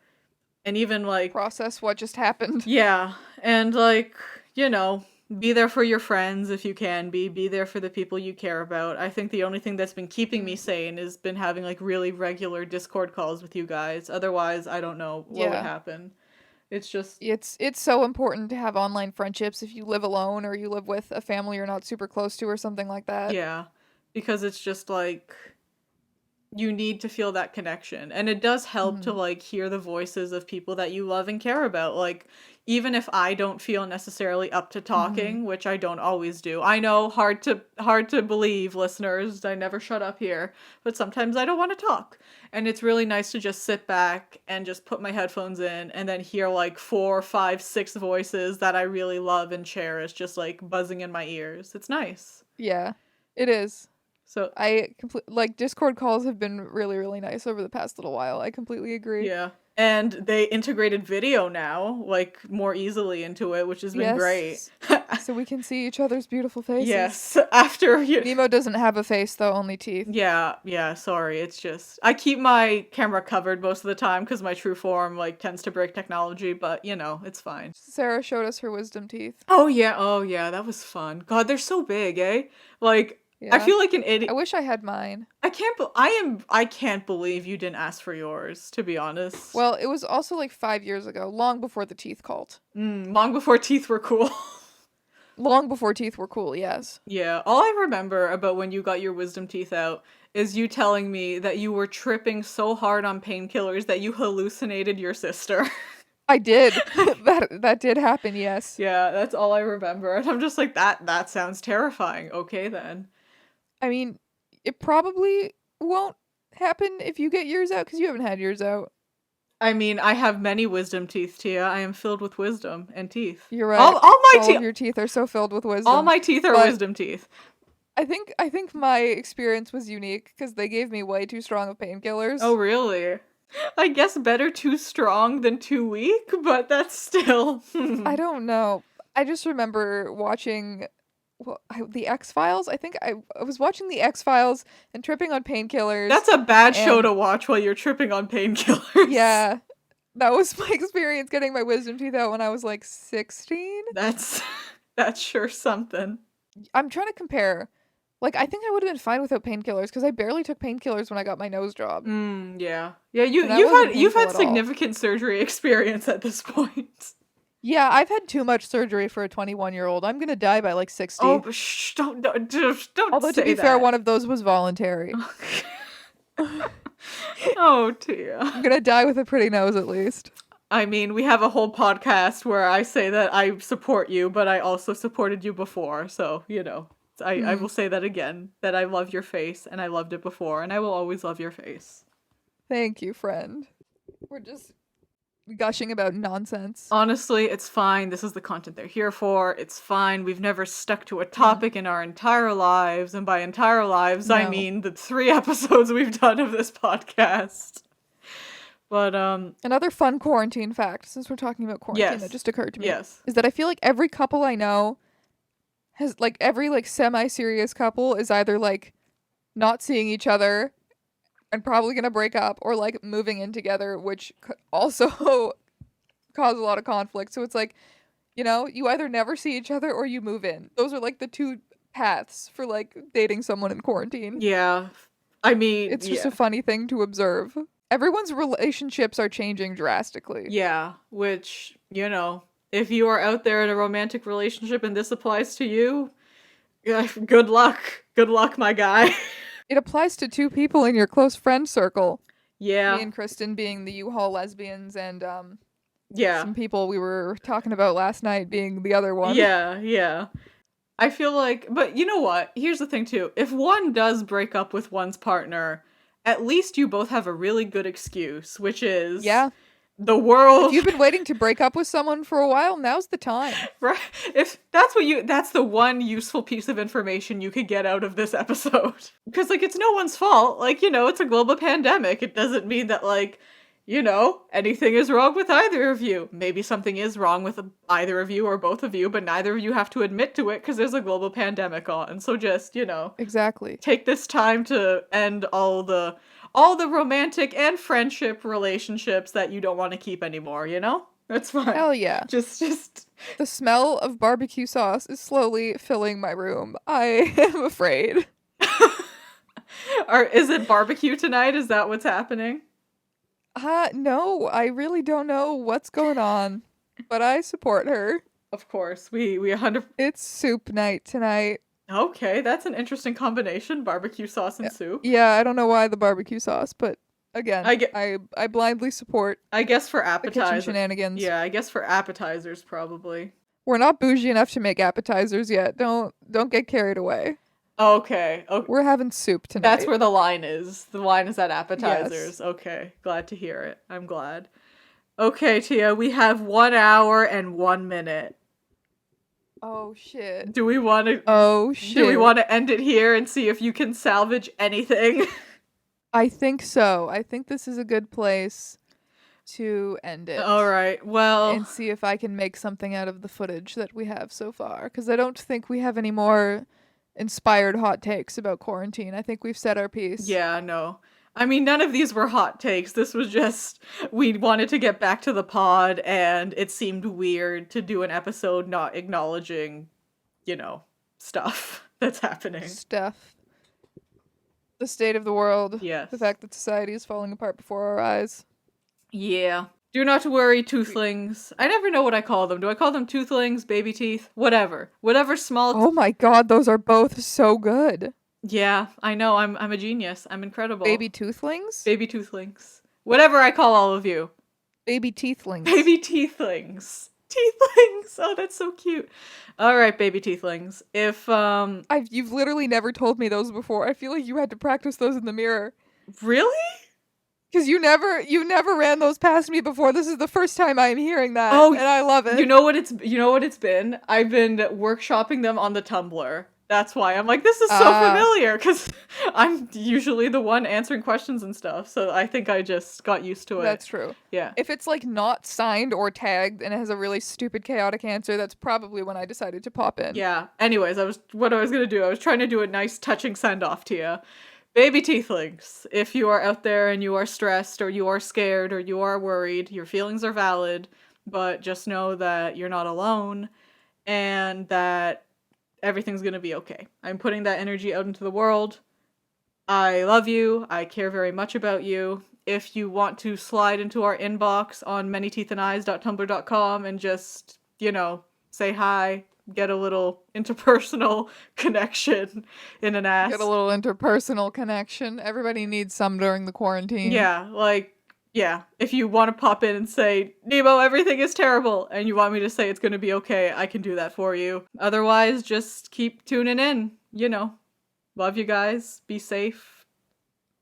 Speaker 1: and even like
Speaker 2: Process what just happened.
Speaker 1: yeah, and like, you know, be there for your friends if you can be there for the people you care about. I think the only thing that's been keeping me
Speaker 2: Mm.
Speaker 1: sane has been having like really regular Discord calls with you guys. Otherwise, I don't know what would
Speaker 2: Yeah.
Speaker 1: happen. It's just
Speaker 2: It's so important to have online friendships if you live alone or you live with a family you're not super close to or something like that.
Speaker 1: yeah, because it's just like you need to feel that connection. And it does help to
Speaker 2: Hmm.
Speaker 1: like hear the voices of people that you love and care about. Like even if I don't feel necessarily up to
Speaker 2: Hmm.
Speaker 1: talking, which I don't always do. I know hard to believe, listeners. I never shut up here, but sometimes I don't want to talk. And it's really nice to just sit back and just put my headphones in and then hear like four, five, six voices that I really love and cherish just like buzzing in my ears. It's nice.
Speaker 2: Yeah, it is.
Speaker 1: So
Speaker 2: Like Discord calls have been really, really nice over the past little while. I completely agree.
Speaker 1: yeah. And they integrated video now, like more easily into it, which has been great.
Speaker 2: Yes, so we can see each other's beautiful faces.
Speaker 1: Yes, after you.
Speaker 2: Nemo doesn't have a face though, only teeth.
Speaker 1: Yeah, yeah, sorry. It's just I keep my camera covered most of the time because my true form like tends to break technology, but it's fine.
Speaker 2: Sarah showed us her wisdom teeth.
Speaker 1: Oh yeah, that was fun. God, they're so big, eh? Like I
Speaker 2: Yeah.
Speaker 1: feel like an
Speaker 2: I
Speaker 1: idiot.
Speaker 2: wish I had mine.
Speaker 1: I can't believe you didn't ask for yours, to be honest.
Speaker 2: Well, it was also like 5 years ago, long before the teeth cult.
Speaker 1: Long before teeth were cool.
Speaker 2: Long before teeth were cool, yes.
Speaker 1: Yeah, all I remember about when you got your wisdom teeth out is you telling me that you were tripping so hard on painkillers that you hallucinated your sister.
Speaker 2: I did. That did happen, yes.
Speaker 1: Yeah, that's all I remember. And I'm just like, that sounds terrifying. Okay then.
Speaker 2: I mean, it probably won't happen if you get yours out because you haven't had yours out.
Speaker 1: I mean, I have many wisdom teeth, Tia. I am filled with wisdom and teeth.
Speaker 2: You're right.
Speaker 1: All my
Speaker 2: All
Speaker 1: teeth.
Speaker 2: of your teeth are so filled with wisdom.
Speaker 1: All my teeth are
Speaker 2: but
Speaker 1: wisdom teeth.
Speaker 2: I think my experience was unique because they gave me way too strong of painkillers.
Speaker 1: Oh, really? I guess better too strong than too weak, but that's still.
Speaker 2: I don't know. I just remember watching the X-Files. I think I was watching the X-Files and tripping on painkillers.
Speaker 1: That's a bad show
Speaker 2: and
Speaker 1: to watch while you're tripping on painkillers.
Speaker 2: yeah, that was my experience getting my wisdom teeth out when I was like 16.
Speaker 1: That's sure something.
Speaker 2: I'm trying to compare. Like, I think I would have been fine without painkillers because I barely took painkillers when I got my nose job.
Speaker 1: Yeah. Yeah,
Speaker 2: And that wasn't
Speaker 1: you've
Speaker 2: painful
Speaker 1: had
Speaker 2: at all.
Speaker 1: significant surgery experience at this point.
Speaker 2: Yeah, I've had too much surgery for a 21-year-old. I'm gonna die by like 60.
Speaker 1: Oh, but shh, don't just don't
Speaker 2: Although
Speaker 1: say
Speaker 2: to be
Speaker 1: that.
Speaker 2: fair, one of those was voluntary.
Speaker 1: Oh, Tia.
Speaker 2: I'm gonna die with a pretty nose at least.
Speaker 1: I mean, we have a whole podcast where I say that I support you, but I also supported you before, so, I will say that again, that I love your face, and I loved it before, and I will always love your face.
Speaker 2: Thank you, friend. We're just gushing about nonsense.
Speaker 1: Honestly, it's fine. This is the content they're here for. It's fine. We've never stuck to a topic in our entire lives, and by entire lives, I
Speaker 2: No.
Speaker 1: mean the 3 episodes we've done of this podcast. But,
Speaker 2: Another fun quarantine fact, since we're talking about quarantine,
Speaker 1: Yes.
Speaker 2: that just occurred to me,
Speaker 1: yes.
Speaker 2: is that I feel like every couple I know has, like, every, like, semi-serious couple is either, like, not seeing each other and probably gonna break up, or, like, moving in together, which could also cause a lot of conflict. So it's like, you either never see each other or you move in. Those are, like, the 2 paths for, like, dating someone in quarantine.
Speaker 1: Yeah. I mean,
Speaker 2: It's just
Speaker 1: yeah.
Speaker 2: a funny thing to observe. Everyone's relationships are changing drastically.
Speaker 1: Yeah, which, if you are out there in a romantic relationship and this applies to you, good luck. Good luck, my guy.
Speaker 2: It applies to 2 people in your close friend circle.
Speaker 1: Yeah.
Speaker 2: Me and Kristen being the U-Haul lesbians, and
Speaker 1: Yeah.
Speaker 2: some people we were talking about last night being the other one.
Speaker 1: Yeah. I feel like, but you know what? Here's the thing too. If one does break up with one's partner, at least you both have a really good excuse, which is
Speaker 2: Yeah.
Speaker 1: the world.
Speaker 2: If you've been waiting to break up with someone for a while, now's the time.
Speaker 1: Right? If that's the one useful piece of information you could get out of this episode. Because, it's no one's fault. It's a global pandemic. It doesn't mean that, anything is wrong with either of you. Maybe something is wrong with either of you or both of you, but neither of you have to admit to it because there's a global pandemic on. So just,
Speaker 2: Exactly.
Speaker 1: take this time to end all the romantic and friendship relationships that you don't want to keep anymore, That's fine.
Speaker 2: Hell yeah.
Speaker 1: Just
Speaker 2: The smell of barbecue sauce is slowly filling my room. I am afraid.
Speaker 1: is it barbecue tonight? Is that what's happening?
Speaker 2: No, I really don't know what's going on, but I support her.
Speaker 1: Of course. We 100.
Speaker 2: It's soup night tonight.
Speaker 1: Okay, that's an interesting combination, barbecue sauce and soup.
Speaker 2: Yeah, I don't know why the barbecue sauce, but again,
Speaker 1: I
Speaker 2: I blindly support
Speaker 1: I guess for
Speaker 2: the kitchen
Speaker 1: appetizers.
Speaker 2: shenanigans.
Speaker 1: Yeah, I guess for appetizers probably.
Speaker 2: We're not bougie enough to make appetizers yet. Don't get carried away.
Speaker 1: Okay.
Speaker 2: We're having soup tonight.
Speaker 1: That's where the line is. The line is at appetizers.
Speaker 2: Yes.
Speaker 1: Okay, glad to hear it. I'm glad. Okay, Tia, we have 1 hour and 1 minute.
Speaker 2: Oh shit.
Speaker 1: Do we want to?
Speaker 2: Oh shit.
Speaker 1: Do we want to end it here and see if you can salvage anything?
Speaker 2: I think so. I think this is a good place to end it.
Speaker 1: All right. Well,
Speaker 2: And see if I can make something out of the footage that we have so far. Because I don't think we have any more inspired hot takes about quarantine. I think we've said our piece.
Speaker 1: yeah, no. I mean, none of these were hot takes. This was just, we wanted to get back to the pod, and it seemed weird to do an episode not acknowledging, stuff that's happening.
Speaker 2: Stuff. The state of the world.
Speaker 1: Yes.
Speaker 2: The fact that society is falling apart before our eyes.
Speaker 1: Yeah. Do not worry, toothlings. I never know what I call them. Do I call them toothlings, baby teeth? Whatever. Whatever small...
Speaker 2: Oh my god, those are both so good.
Speaker 1: Yeah, I know. I'm a genius. I'm incredible.
Speaker 2: Baby toothlings?
Speaker 1: Baby toothlings. Whatever I call all of you.
Speaker 2: Baby teethlings.
Speaker 1: Baby teethlings. Teethlings. Oh, that's so cute. All right, baby teethlings. If
Speaker 2: You've literally never told me those before. I feel like you had to practice those in the mirror.
Speaker 1: really?
Speaker 2: Because you never ran those past me before. This is the first time I'm hearing that,
Speaker 1: Oh,
Speaker 2: and I love it.
Speaker 1: you know what it's been? I've been workshopping them on the Tumblr. That's why I'm like, this is so
Speaker 2: Ah,
Speaker 1: familiar because I'm usually the one answering questions and stuff. So I think I just got used to it.
Speaker 2: that's true.
Speaker 1: Yeah.
Speaker 2: If it's like not signed or tagged and it has a really stupid chaotic answer, that's probably when I decided to pop in.
Speaker 1: Yeah. Anyways, what I was gonna do. I was trying to do a nice touching send off to you. Baby teethlings, if you are out there and you are stressed or you are scared or you are worried, your feelings are valid, but just know that you're not alone and that everything's gonna be okay. I'm putting that energy out into the world. I love you. I care very much about you. If you want to slide into our inbox on manyteethandeyes.tumblr.com and just, say hi, get a little interpersonal connection in an
Speaker 2: Get a
Speaker 1: ass.
Speaker 2: little interpersonal connection. Everybody needs some during the quarantine.
Speaker 1: Yeah, yeah. If you want to pop in and say, Nemo, everything is terrible, and you want me to say it's going to be okay, I can do that for you. Otherwise, just keep tuning in. Love you guys. Be safe.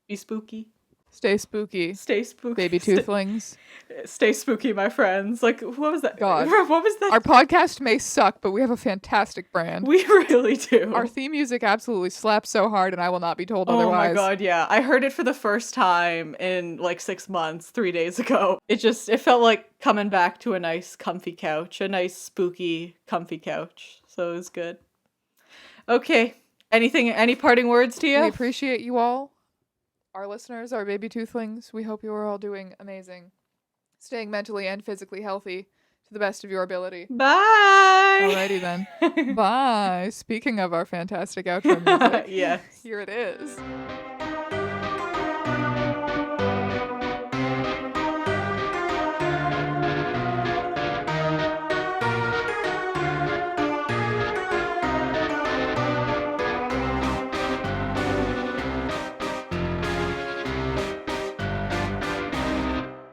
Speaker 1: Be spooky.
Speaker 2: Stay spooky,
Speaker 1: Stay spooky.
Speaker 2: baby toothlings.
Speaker 1: Stay spooky, my friends. Like, what was that?
Speaker 2: God.
Speaker 1: What was that?
Speaker 2: Our podcast may suck, but we have a fantastic brand.
Speaker 1: We really do.
Speaker 2: Our theme music absolutely slaps so hard, and I will not be told
Speaker 1: Oh
Speaker 2: otherwise.
Speaker 1: my god, yeah. I heard it for the first time in like 6 months, 3 days ago. It felt like coming back to a nice comfy couch, a nice spooky comfy couch. So it was good. Okay. Any parting words to
Speaker 2: We
Speaker 1: you?
Speaker 2: appreciate you all. Our listeners, our baby toothlings, we hope you are all doing amazing. Staying mentally and physically healthy to the best of your ability.
Speaker 1: Bye.
Speaker 2: Alrighty then. Bye. Speaking of our fantastic outro music,
Speaker 1: Yes.
Speaker 2: here it is.